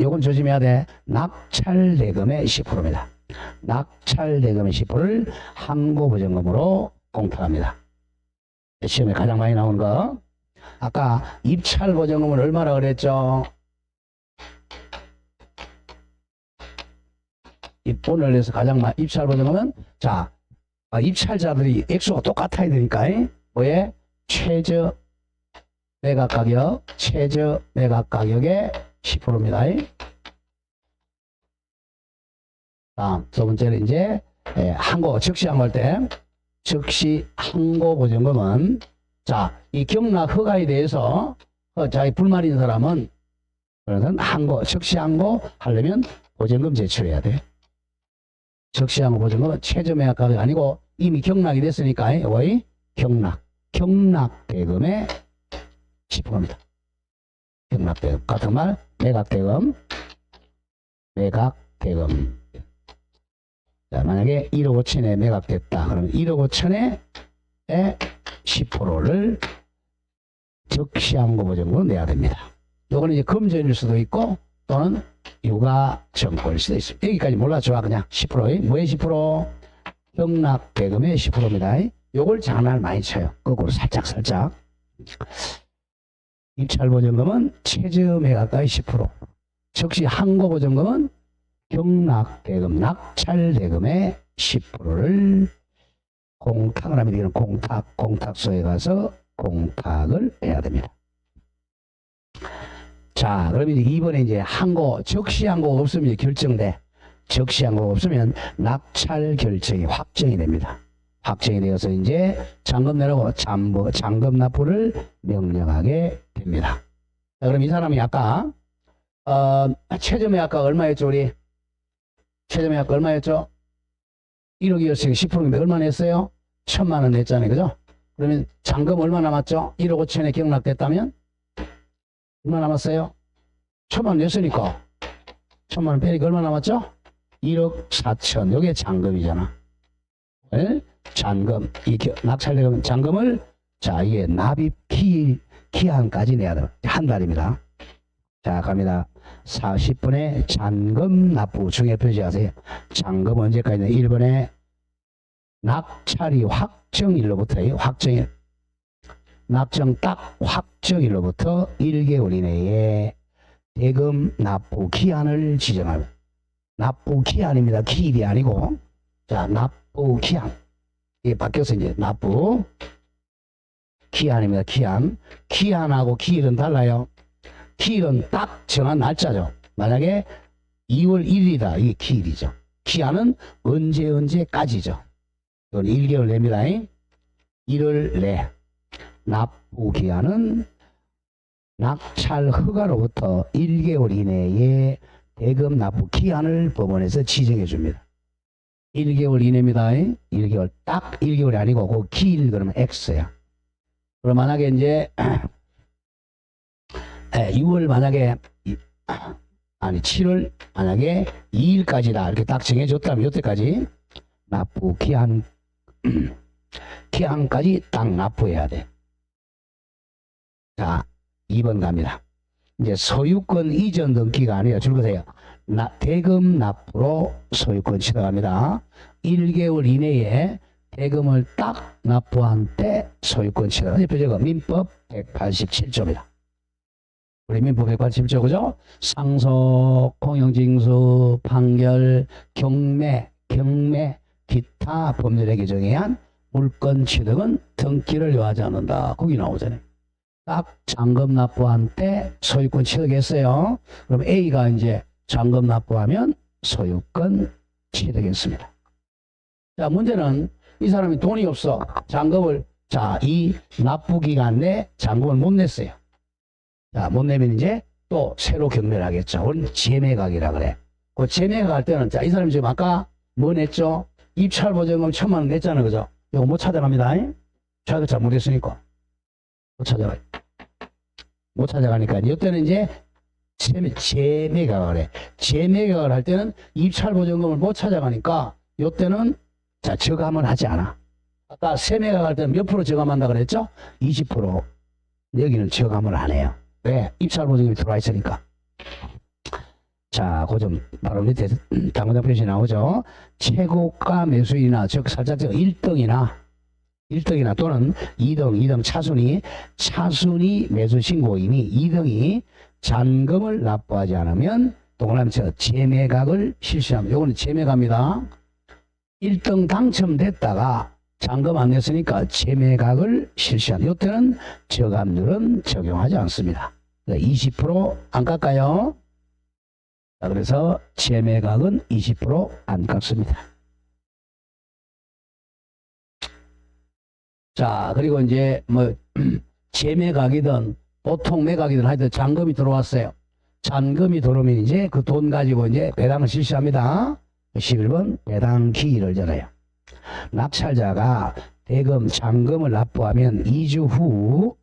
요건 조심해야 돼. 낙찰대금의 10%입니다. 낙찰대금의 10%를 항고보증금으로 공탁합니다. 시험에 가장 많이 나오는 거. 아까 입찰보증금은 얼마나 그랬죠? 오늘 해서 가장 많이 입찰보증금은 자, 입찰자들이 액수가 똑같아야 되니까 뭐에 최저 매각가격, 최저 매각가격의 10%입니다. 다음 두 번째는 이제 항고, 적시항고 할 때 적시항고 보증금은 자, 이 경락 허가에 대해서 자기 불만 있는 사람은 그래서 항고, 적시항고 하려면 보증금 제출해야 돼. 적시항고 보증금은 최저 매각가격이 아니고 이미 경락이 됐으니까 왜? 경락대금의 10%입니다. 경락대금 같은 말 매각대금. 자, 만약에 1억 5천에 매각됐다. 그러면 1억 5천에 10%를 적시항고 보증금으로 내야 됩니다. 요거는 이제 금전일 수도 있고 또는 유가증권일 수도 있습니다. 여기까지 몰라줘. 그냥 10%. 뭐의 10%? 경락대금의 10%입니다. 요걸 장난을 많이 쳐요. 거꾸로 살짝. 입찰보증금은 최저 매각가의 10%. 적시항고보증금은 경락대금, 낙찰대금의 10%를 공탁을 합니다. 이건 공탁소에 가서 공탁을 해야 됩니다. 자, 그러면 이제 이번에 이제 적시항고가 없으면 이제 결정돼. 적시항고가 없으면 낙찰 결정이 확정이 됩니다. 확정이 되어서 이제 잔금 내라고 잔금 납부를 명령하게 됩니다. 자, 그럼 이 사람이 아까 최저 매각가가 얼마였죠? 우리 최저 매각가 얼마였죠? 1억이었으니까 10%인데 얼마 냈어요? 1,000만 원 냈잖아요. 그죠? 그러면 잔금 얼마 남았죠? 1억 5천에 경락됐다면 얼마 남았어요? 1,000만 원 냈으니까 1,000만 원 빼니까 얼마 남았죠? 1억 4천. 이게 잔금이잖아. 네? 잔금. 낙찰대금 잔금을 자, 이게 납입 기한까지 내야 돼요. 한 달입니다. 자, 갑니다. 40분에 잔금 납부 중에 표시하세요. 잔금 언제까지는 1번에 낙찰이 확정일로부터예요. 확정일. 낙정 딱 확정일로부터 1개월 이내에 대금 납부 기한을 지정합니다. 납부 기한입니다. 기일이 아니고. 자, 납부 기한. 이게 바뀌어서 이제 납부 기한입니다. 기한하고 기일은 달라요. 기일은 딱 정한 날짜죠. 만약에 2월 1일이다. 이게 기일이죠. 기한은 언제까지죠. 이건 1개월 내입니다. 1월 내. 납부 기한은 낙찰 허가로부터 1개월 이내에 대금 납부 기한을 법원에서 지정해 줍니다. 1개월 이내입니다. 1개월. 딱 1개월이 아니고 그 기일 그러면 X야. 그럼 만약에 이제 6월 만약에 7월 만약에 2일까지다 이렇게 딱 정해줬다면 이때까지 납부 기한까지 딱 납부해야 돼. 자, 2번 갑니다. 이제 소유권 이전 등기가 아니라 줄거세요. 대금 납부로 소유권 취득합니다. 1개월 이내에 대금을 딱 납부한 때 소유권 취득. 대표적으로 민법 187조입니다. 우리 민법 187조 그죠? 상속, 공영징수, 판결, 경매, 기타 법률에 규정에 의한 물권 취득은 등기를 요하지 않는다. 거기 나오잖아요. 딱 잔금 납부한 때 소유권 취득했어요. 그럼 A가 이제 잔금 납부하면 소유권 취득했습니다. 자, 문제는 이 사람이 돈이 없어. 잔금을, 자, 이 납부 기간 내 잔금을 못 냈어요. 자, 못 내면 이제 또 새로 경매를 하겠죠. 그건 재매각이라 그래. 그 재매각 할 때는, 자, 이 사람이 지금 아까 뭐 냈죠? 입찰 보증금 1,000만 원 냈잖아요. 그죠? 이거 못 찾아갑니다. 찾아 잘못했으니까. 못 찾아가요. 못 찾아가니까, 이때는 이제 재매각을 해. 재매각을 할 때는 입찰 보증금을 못 찾아가니까, 이때는 자, 저감을 하지 않아. 아까 세매각 할 때는 몇 프로 저감한다 그랬죠? 20%. 여기는 저감을 안 해요. 왜? 입찰 보증금이 들어와 있으니까. 자, 그 좀 바로 밑에 당구장 표시 나오죠? 최고가 매수인이나, 즉 살짝 1등이나 또는 2등 차순위 매수 신고인이 2등이 잔금을 납부하지 않으면 동그라미 쳐 재매각을 실시합니다. 요거는 재매각입니다. 1등 당첨됐다가 잔금 안 냈으니까 재매각을 실시합니다. 이때는 저감률은 적용하지 않습니다. 20% 안 깎아요. 자, 그래서 재매각은 20% 안 깎습니다. 자, 그리고 이제 뭐 재매각이든 보통 매각이든 하여튼 잔금이 들어왔어요. 잔금이 들어오면 이제 그 돈 가지고 이제 배당을 실시합니다. 11번 배당 기일을 정해요. 낙찰자가 대금 잔금을 납부하면 2주 후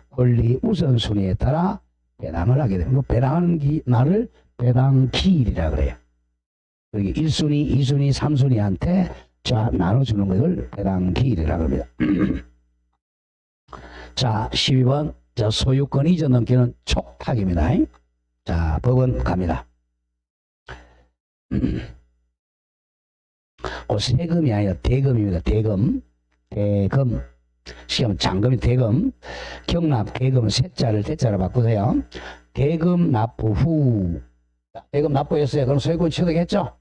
권리 우선순위에 따라 배당을 하게 됩니다. 배당하는 날을 배당 기일이라 그래요. 여기 1순위, 2순위, 3순위한테 자 나눠주는 것을 배당 기일이라 그럽니다. 자, 12번 자 소유권 이전 넘기는 촉탁입니다. 자, 법원 갑니다. 세금이 아니라 대금입니다. 대금. 시험 잔금이 대금. 경납 대금은 세자를 대자로 바꾸세요. 대금 납부 후. 대금 납부했어요. 그럼 소유권 취득했죠?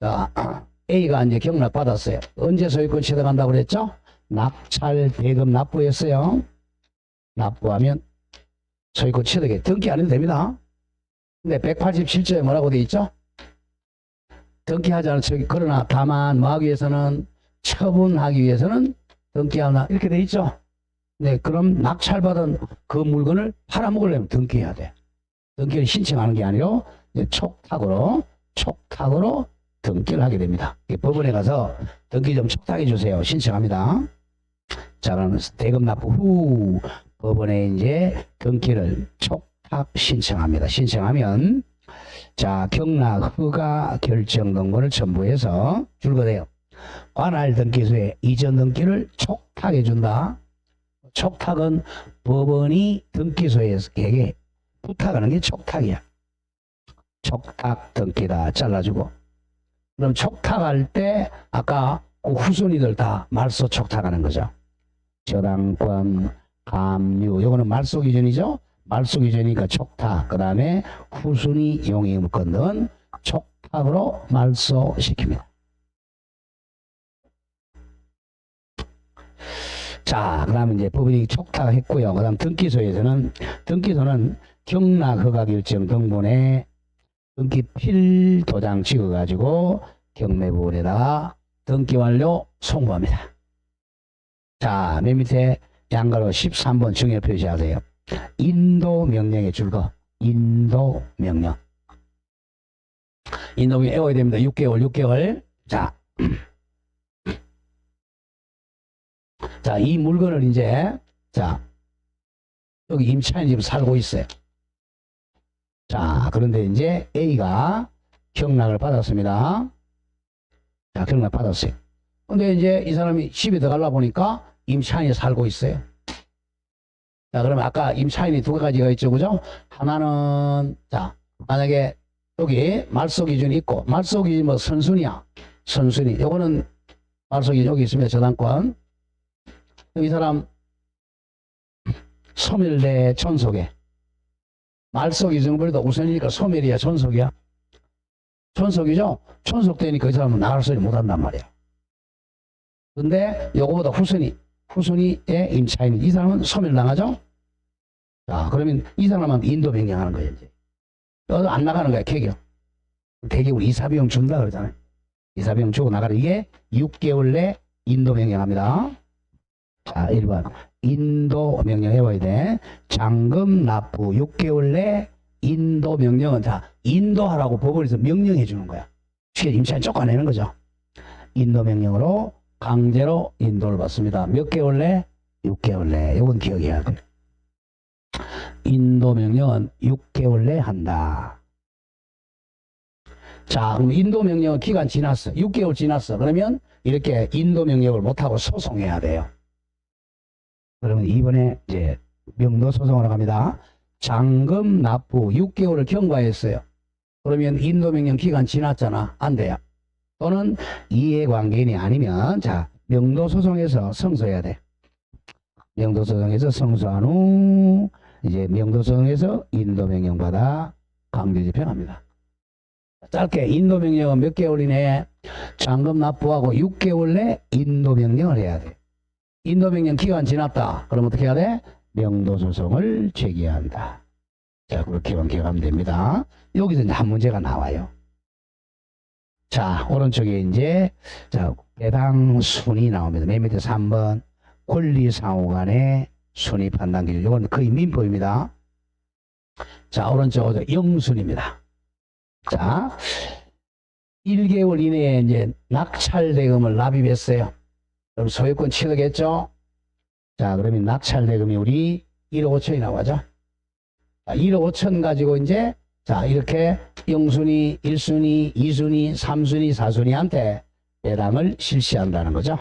자, A가 이제 경납 받았어요. 언제 소유권 취득한다고 그랬죠? 낙찰 대금 납부했어요. 납부하면 소유권 취득해. 등기 안 해도 됩니다. 근데 187조에 뭐라고 돼 있죠? 등기하지 않은 척이 그러나 다만 뭐 하기 위해서는 처분하기 위해서는 등기하나 이렇게 돼 있죠. 네, 그럼 낙찰받은 그 물건을 팔아먹으려면 등기해야 돼. 등기를 신청하는 게 아니라 촉탁으로 등기를 하게 됩니다. 법원에 가서 등기 좀 촉탁해 주세요. 신청합니다. 자, 그러면 대금 납부 후 법원에 이제 등기를 촉탁 신청합니다. 신청하면 자, 경락 허가 결정 등본을 첨부해서 줄거돼요. 관할 등기소에 이전 등기를 촉탁해 준다. 촉탁은 법원이 등기소에게 부탁하는 게 촉탁이야. 촉탁 등기다 잘라주고. 그럼 촉탁할 때 아까 그 후순위들 다 말소 촉탁하는 거죠. 저당권, 감유, 요거는 말소 기준이죠. 말소 기준이니까 촉탁, 그 다음에 후순위 용의물권 등은 촉탁으로 말소시킵니다. 자, 그 다음에 이제 법원이 촉탁했고요. 그 다음 등기소에서는 경락 허가 결정 등본에 등기필 도장 찍어가지고 경매부원에다가 등기 완료 송부합니다. 자, 맨 밑에 양가로 13번 정의 표시하세요. 인도 명령의 줄거. 인도 명령. 인도 명령 외워야 됩니다. 6개월. 자, 자, 이 물건을 이제, 자, 여기 임차인이 지금 살고 있어요. 자, 그런데 이제 A가 경락을 받았습니다. 자, 경락 받았어요. 근데 이제 이 사람이 집에 들어가려 보니까 임차인이 살고 있어요. 자, 그러면 아까 임차인이 두 가지가 있죠, 그죠? 하나는, 자, 만약에 여기 말소 기준이 있고, 말소 기준이 뭐 선순위야. 선순위. 요거는 말석이 여기 있습니다. 저당권. 이 사람 소멸대 존속에 말석이 정벌도 우선이니까 소멸이야 존속이야? 존속이죠? 존속되니까 이 사람은 나갈 소리 못한단 말이야. 근데 요거보다 후순위의 임차인이 이 사람은 소멸당하죠? 자, 그러면 이 사람한테 인도 변경하는 거예요. 이제 안 나가는 거야. 개격. 대기업 이사비용 준다 그러잖아요. 이사비용 주고 나가라. 이게 6개월 내 인도 명령합니다. 자, 1번 인도 명령 해봐야 돼. 잔금 납부 6개월 내 인도 명령은 자 인도하라고 법원에서 명령해 주는 거야. 쉽게 임차인 쫓아내는 거죠. 인도 명령으로 강제로 인도를 받습니다. 몇 개월 내? 6개월 내. 이건 기억해야 돼. 인도 명령은 6개월 내 한다. 자, 그럼 인도 명령은 기간 지났어. 6개월 지났어. 그러면 이렇게 인도 명령을 못하고 소송해야 돼요. 그러면 이번에 이제 명도 소송으로 갑니다. 잔금 납부 6개월을 경과했어요. 그러면 인도 명령 기간 지났잖아. 안 돼요. 또는 이해관계인이 아니면 자 명도 소송에서 성소해야 돼. 명도 소송에서 성소한 후 이제 명도 소송에서 인도 명령 받아 강제 집행합니다. 짧게 인도 명령은 몇 개월 이내에 잔금 납부하고 6개월 내 인도 명령을 해야 돼. 인도 명령 기간 지났다. 그럼 어떻게 해야 돼? 명도 소송을 제기한다. 자, 그렇게만 기억하면 됩니다. 여기서 이제 한 문제가 나와요. 자, 오른쪽에 이제 자 배당 순위 나옵니다. 맨 밑에 3번 권리상호 간의 순위 판단 기준. 이건 거의 민법입니다. 자, 오른쪽으로 영순입니다. 자, 1개월 이내에 이제 낙찰대금을 납입했어요. 그럼 소유권 취득했죠? 자, 그러면 낙찰대금이 우리 1억 5천이 나와죠? 자, 1억 5천 가지고 이제 자, 이렇게 0순위, 1순위, 2순위, 3순위, 4순위한테 배당을 실시한다는 거죠.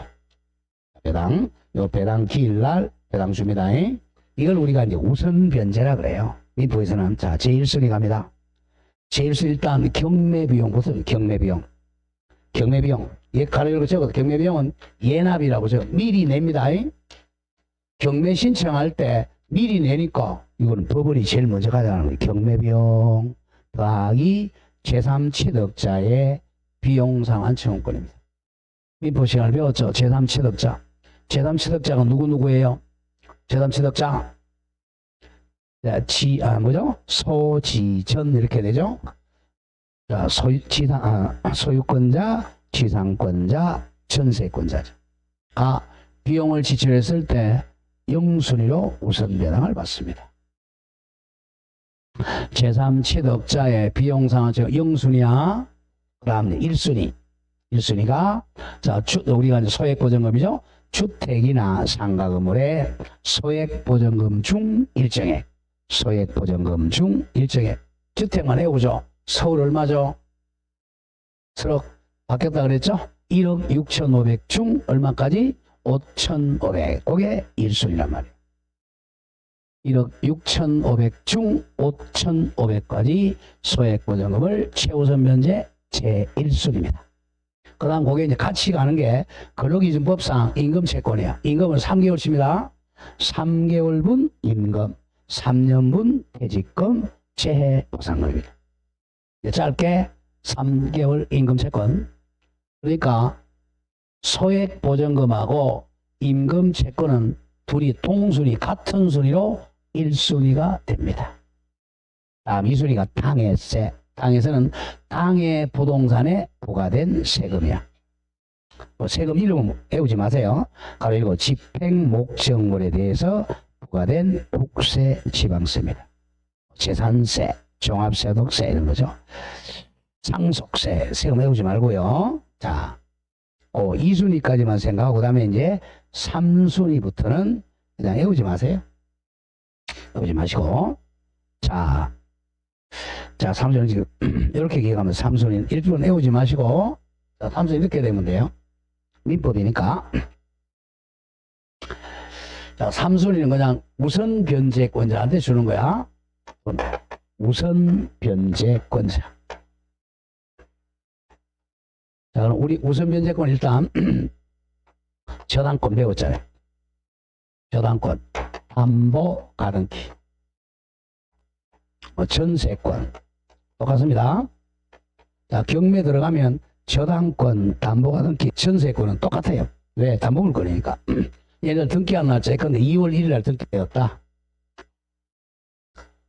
배당, 요 배당 기일날 배당 줍니다. 이걸 우리가 이제 우선 변제라 그래요. 민법에서는 자, 제1순위 갑니다. 제1순위 일단 경매비용부터 경매비용. 경매비용. 예, 가로열고 적어도 경매비용은 예납이라고 적어. 미리 냅니다. 경매 신청할 때 미리 내니까 이거는 법원이 제일 먼저 가져가는 거예요. 경매비용 더하기 제3취득자의 비용상환 청구권입니다. 민법 시간을 배웠죠. 제3취득자. 제3취득자가 누구누구예요? 제3취득자. 뭐죠? 소지전 이렇게 되죠. 자, 소유권자, 지상권자, 전세권자죠. 비용을 지출했을 때 영순위로 우선 배당을 받습니다. 제3취득자의 비용상은 영순위야. 그 다음에 1순위. 1순위가 자, 우리가 이제 소액보전금이죠. 주택이나 상가 건물의 소액보전금 중 일정액. 소액보전금 중 일정액. 주택만 해오죠. 서울 얼마죠? 서울 바뀌었다 그랬죠? 1억 6,500 중 얼마까지? 5,500. 그게 1순위란 말이에요. 1억 6,500 중 5,500까지 소액보전금을 최우선 변제 제1순위입니다. 그 다음 그게 이제 같이 가는 게 근로기준법상 임금채권이야. 임금은 3개월치입니다. 3개월분 임금, 3년분 퇴직금, 재해보상금입니다. 짧게 3개월 임금채권. 그러니까 소액보전금하고 임금채권은 둘이 동순위, 같은 순위로 1순위가 됩니다. 다음 2순위가 당해세. 당해세는 당해 부동산에 부과된 세금이야. 세금 이름 외우지 마세요. 가로 읽고 집행목적물에 대해서 부과된 국세 지방세입니다. 재산세, 종합소득세 이런 거죠. 상속세, 세금 외우지 말고요. 자, 2순위까지만 생각하고 그다음에 이제 3순위부터는 그냥 외우지 마세요. 외우지 마시고 자 3순위 지금 이렇게 기억하면 3순위 1분 외우지 마시고 자, 3순위 이렇게 되면 돼요. 민법이니까. 자, 3순위는 그냥 우선 변제권자한테 주는 거야. 우선 변제권자. 자, 그럼 우리 우선 변제권 일단 저당권 배웠잖아요. 저당권, 담보 가등기, 전세권 똑같습니다. 자, 경매 들어가면 저당권, 담보 가등기, 전세권은 똑같아요. 왜? 담보물권이니까. 얘를 등기한 날짜 예컨대 2월 1일 날 등기되었다.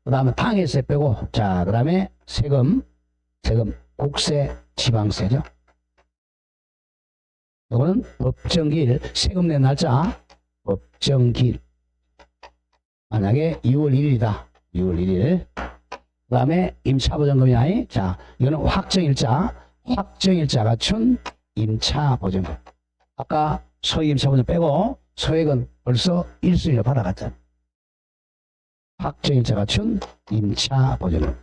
그 다음에 당해세 빼고, 자, 그 다음에 세금, 국세, 지방세죠. 이거는 법정기일, 세금 낸 날짜, 법정기일. 만약에 2월 1일이다. 2월 1일. 그 다음에 임차보증금이야. 자, 이거는 확정일자, 확정일자가 준 임차보증금. 아까 소액 임차보증 빼고, 소액은 벌써 1순위를 받아갔잖아. 확정일자가 준 임차보증금.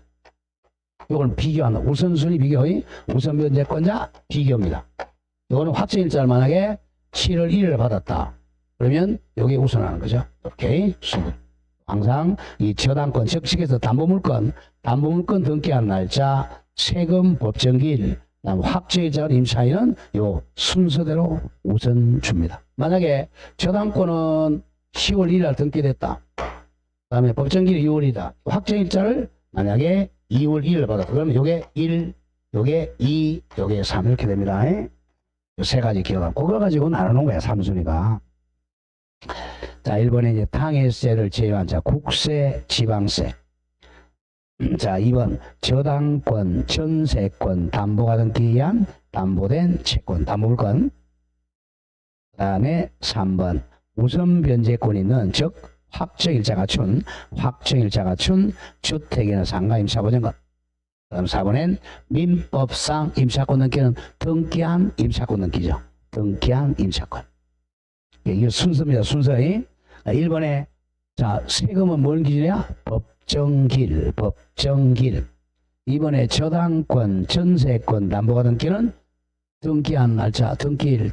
이거는 비교하는 우선순위 비교의 우선변제권자 비교입니다. 이거는 확정일자를 만약에 7월 1일을 받았다. 그러면 여기에 우선하는 거죠. 이렇게 순위. 항상 이 저당권, 적식에서 담보물권 등기한 날짜, 세금 법정기일, 확정일자 임차인은 요 순서대로 우선 줍니다. 만약에 저당권은 10월 1일 날 등기됐다. 그 다음에 법정기일 2월이다. 확정일자를 만약에 2월 1일 받았다. 그러면 요게 1, 요게 2, 요게 3 이렇게 됩니다. 요 세 가지 기억하고 그거 가지고 나누는 거야, 3순위가. 자, 1번에 이제 당해세를 제외한 자, 국세, 지방세. 자, 2번 저당권, 전세권, 담보가 등기한 담보된 채권, 담보물권. 그 다음에 3번 우선변제권이 있는 즉 확정일자가 준 주택이나 상가 임차보증금. 그 다음 4번엔 민법상 임차권 등기는 등기한 임차권 등기죠. 등기한 임차권. 이게 순서입니다. 순서에 1번에 자, 세금은 뭔 기준이야? 법정기일. 2번에 저당권, 전세권, 담보가 등기는 등기한 날짜, 등기일.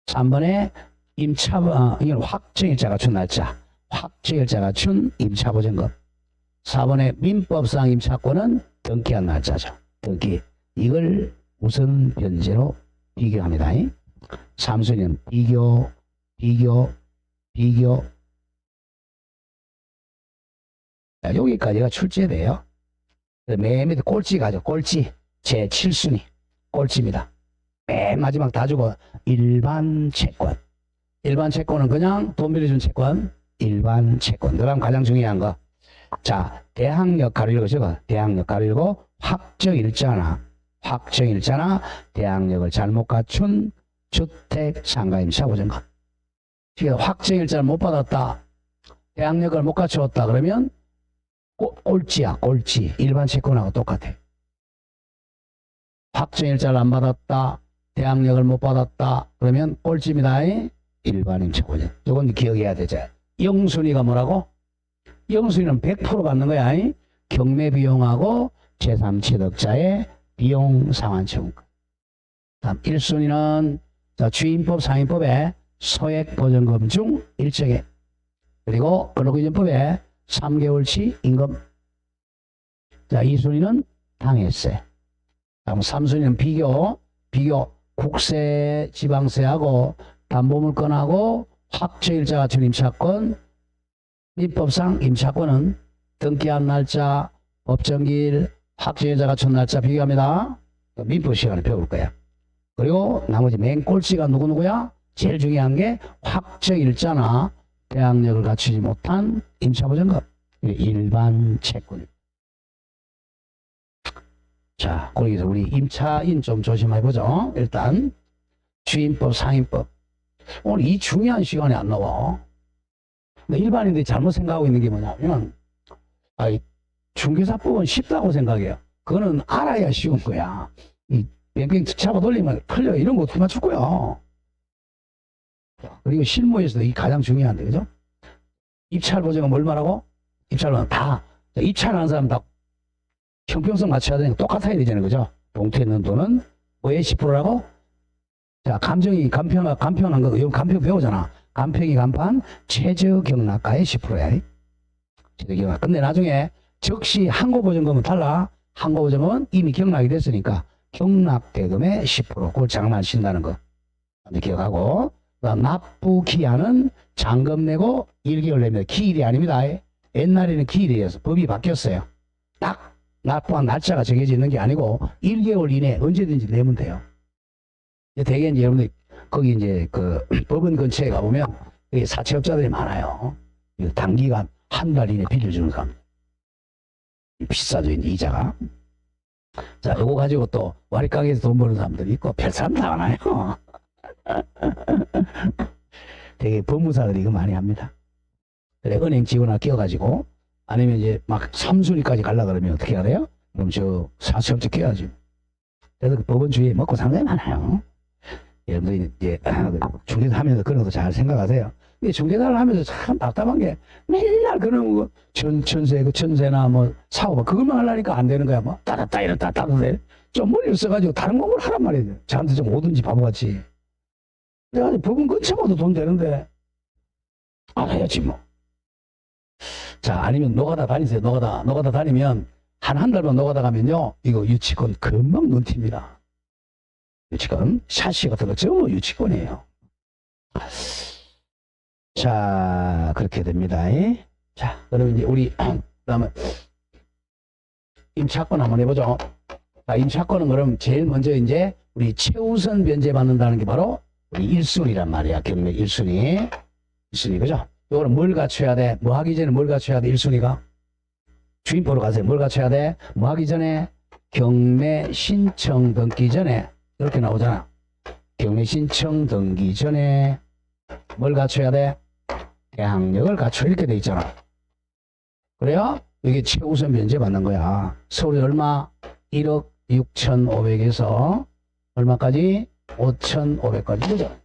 3번에 이건 확정일자가 준 날짜, 확정일자가 준 임차보증금. 4번에 민법상 임차권은 등기한 날짜죠. 등기. 이걸 우선 변제로 비교합니다. 3순위는 비교. 자, 여기까지가 출제돼요. 맨 밑에 꼴찌 가죠. 꼴찌. 제7순위. 꼴찌입니다. 맨 마지막 다 주고 일반 채권. 일반 채권은 그냥 돈 빌려준 채권. 일반 채권. 그 다음 가장 중요한 거. 자, 대항력 가로 읽어 적어. 대항력 가로 읽고 확정일자나 대항력을 잘못 갖춘 주택 상가 임차보증금. 지금 확정일자를 못 받았다. 대항력을 못 갖추었다. 그러면 꼴찌야, 꼴찌. 일반 채권하고 똑같아. 확정일자를 안 받았다. 대항력을 못 받았다. 그러면 꼴찌입니다. 일반 임차보증금. 이건 기억해야 되죠. 0순위가 뭐라고? 0순위는 100% 받는 거야. 경매 비용하고 제3취득자의 비용 상환청구. 다음 1순위는 주임법 상임법의 소액보증금 중 일정액. 그리고 근로기준법의 3개월치 임금. 자, 2순위는 당해세. 다음 3순위는 비교 국세, 지방세하고 담보물권하고 확정일자가 준 임차권. 민법상 임차권은 등기한 날짜, 법정기일, 확정일자가 준 날짜 비교합니다. 민법 시간에 배울 거야. 그리고 나머지 맨 꼴찌가 누구야? 제일 중요한 게 확정일자나 대항력을 갖추지 못한 임차보증금. 일반 채권. 자, 거기서 우리 임차인 좀 조심해보죠. 일단 주임법, 상임법. 오늘 이 중요한 시간에 안 나와. 근데 일반인들이 잘못 생각하고 있는 게 뭐냐면 중개사법은 쉽다고 생각해요. 그거는 알아야 쉬운 거야. 이 뺑뺑 잡아 돌리면 틀려. 이런 거 어떻게 맞출 거야. 그리고 실무에서도 이 가장 중요한데, 그죠? 입찰보증은 뭘 말하고? 입찰은 다 입찰하는 사람 다 형평성 맞춰야 되니까 똑같아야 되잖아요, 그죠? 봉투에 있는 돈은 뭐에 10%라고? 자, 간평한 거, 이거 간평 배우잖아. 간평이 간판, 최저경락가의 10%야. 최저경락. 근데 나중에 적시 항고보증금은 달라. 항고보증금은 이미 경락이 됐으니까 경락대금의 10%. 그걸 장만 신다는 거. 기억하고, 그다음 납부 기한은 잔금 내고 1개월 내면 기일이 아닙니다. 옛날에는 기일이어서 법이 바뀌었어요. 딱 납부한 날짜가 정해져 있는 게 아니고 1개월 이내 언제든지 내면 돼요. 대개 이제 여러분들 거기 이제 그 법원 근처에 가보면 사채업자들이 많아요. 단기간 한 달 이내 빌려주는 사람. 비싸죠, 이제 이자가. 자, 요거 가지고 또 와리가게에서 돈 버는 사람들이 있고 별 사람 다 많아요. 되게 법무사들이 이거 많이 합니다. 그래, 은행 직원하고 끼어가지고 아니면 이제 막 3순위까지 가려고 그러면 어떻게 해야 돼요? 그럼 저 사채업자 끼어야지. 그래서 그 법원 주위에 먹고 사는 사람이 많아요. 여러분들이 이제 중개사 하면서 그런 것도 잘 생각하세요. 중개사를 하면서 참 답답한 게 맨날 그런 거 전세나 뭐 사고 그것만 하려니까 안 되는 거야. 뭐 따닥따 이렇다 따닥따 좀 머리를 써가지고 다른 공부를 하란 말이에요. 저한테 좀 오든지 바보같이. 내가 법원 근처마도 돈 되는데 알아야지 뭐. 자, 아니면 노가다 다니세요. 노가다 다니면 한 달만 노가다 가면요, 이거 유치권 금방 눈튑니다. 유치권 샤시 같은 거 전부 유치권이에요. 자, 그렇게 됩니다. 자, 그러면 이제 우리 그다음에 임차권 한번 해보죠. 자, 임차권은 그럼 제일 먼저 이제 우리 최우선 변제 받는다는 게 바로 우리 1순위란 말이야. 경매 1순위. 1순위, 그죠? 요거는 뭘 갖춰야 돼? 뭐 하기 전에 뭘 갖춰야 돼? 1순위가? 주인 보러 가세요. 뭘 갖춰야 돼? 뭐 하기 전에? 경매 신청 등기 전에. 이렇게 나오잖아. 경매 신청 등기 전에 뭘 갖춰야 돼? 대항력을 갖춰. 이렇게 돼 있잖아. 그래야 이게 최우선 면제 받는 거야. 서울이 얼마? 1억 6,500에서 얼마까지? 5,500까지. 그죠?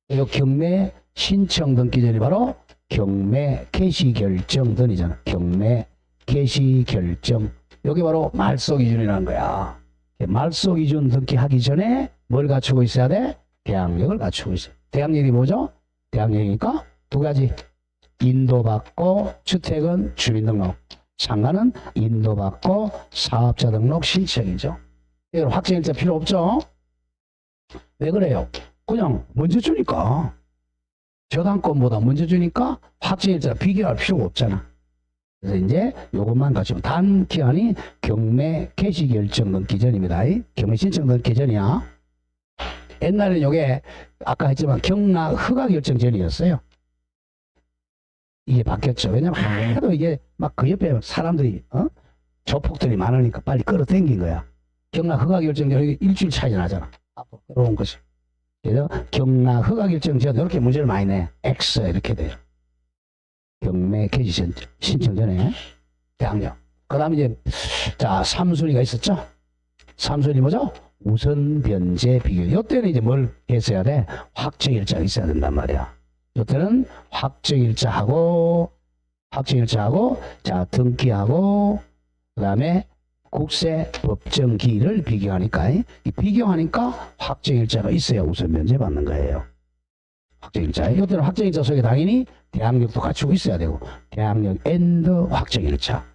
이 경매 신청 등기 전이 바로 경매 개시 결정 전이잖아. 경매 개시 결정. 여기 바로 말소 기준이라는 거야. 말소 기준 등기하기 전에 뭘 갖추고 있어야 돼? 대항력을 갖추고 있어요. 대항력이 뭐죠? 대항력이니까 두 가지. 인도받고 주택은 주민등록, 상가는 인도받고 사업자 등록 신청이죠. 이건 확정일자 필요 없죠? 왜 그래요? 그냥 먼저 주니까. 저당권보다 먼저 주니까 확정일자 비교할 필요가 없잖아. 그래서 이제 요것만 갖추면 단 기한이 경매 개시 결정 등기 전입니다. 경매 신청 등기 전이야. 옛날에는 요게 아까 했지만 경락 허가 결정 전이었어요. 이게 바뀌었죠. 왜냐면 하도 이게 막 그 옆에 사람들이 조폭들이 많으니까 빨리 끌어당긴 거야. 경락 허가 결정 전 일주일 차이 나잖아. 앞으로 끌어온 거지. 그래서 경락 허가 결정 전 이렇게 문제를 많이 내. X 이렇게 돼요. 경매 개시 신청 전에 대항력. 그 다음에 이제 자 3순위가 있었죠. 3순위 뭐죠? 우선 변제 비교. 이때는 이제 뭘 했어야 돼? 확정일자가 있어야 된단 말이야. 이때는 확정일자하고 자 등기하고 그 다음에 국세 법정기일을 비교하니까 이 비교하니까 확정일자가 있어야 우선 변제 받는 거예요. 확정일자. 이때는 확정일자 속에 당연히 대항력도 갖추고 있어야 되고 대항력 앤드 확정일자.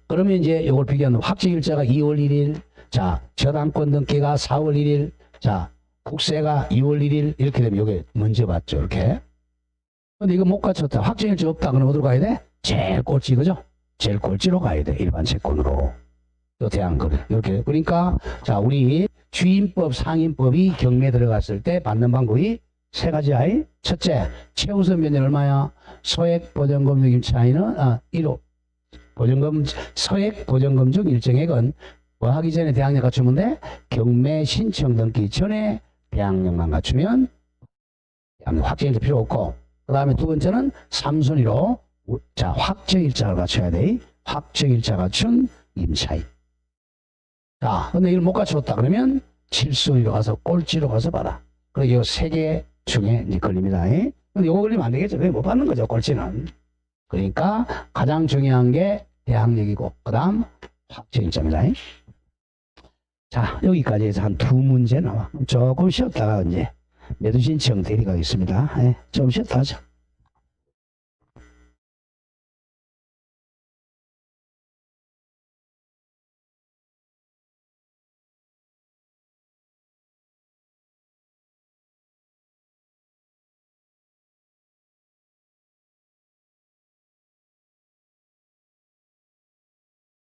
그러면 이제 이걸 비교하는 확정일자가 2월 1일, 자 저당권 등기가 4월 1일, 자 국세가 2월 1일 이렇게 되면 이게 먼저 받죠. 이렇게. 근데 이거 못 갖췄다. 확정일자 없다. 그럼 어디로 가야 돼? 제일 꼴찌, 그죠? 제일 꼴찌로 가야 돼. 일반 채권으로. 또 대항거래. 이렇게. 그러니까 자 우리 주임법, 상임법이 경매에 들어갔을 때 받는 방법이 세 가지야. 첫째, 최우선 변제는 얼마야? 소액 보전금 중 임차인은 1호 보전금, 소액 보전금 중 일정액은 뭐 하기 전에 대항력 갖추면 돼? 경매 신청 등기 전에 대항력만 갖추면 확정일자 필요 없고, 그 다음에 두 번째는 3순위로 자 확정일자를 갖춰야 돼. 확정일자 갖춘 임차인. 자, 근데 이걸 못 갖췄다 그러면 7순위로 가서 꼴찌로 가서 받아. 그리고 이 세 개 중에 이제 걸립니다. 근데 이거 걸리면 안 되겠죠. 왜 못 받는 거죠, 꼴찌는. 그러니까 가장 중요한 게 대항력이고, 그 다음 확정일자입니다. 자, 여기까지 해서 한 두 문제 나와. 조금 쉬었다가 이제 매도 신청 대리 가겠습니다. 좀 쉬었다 하죠.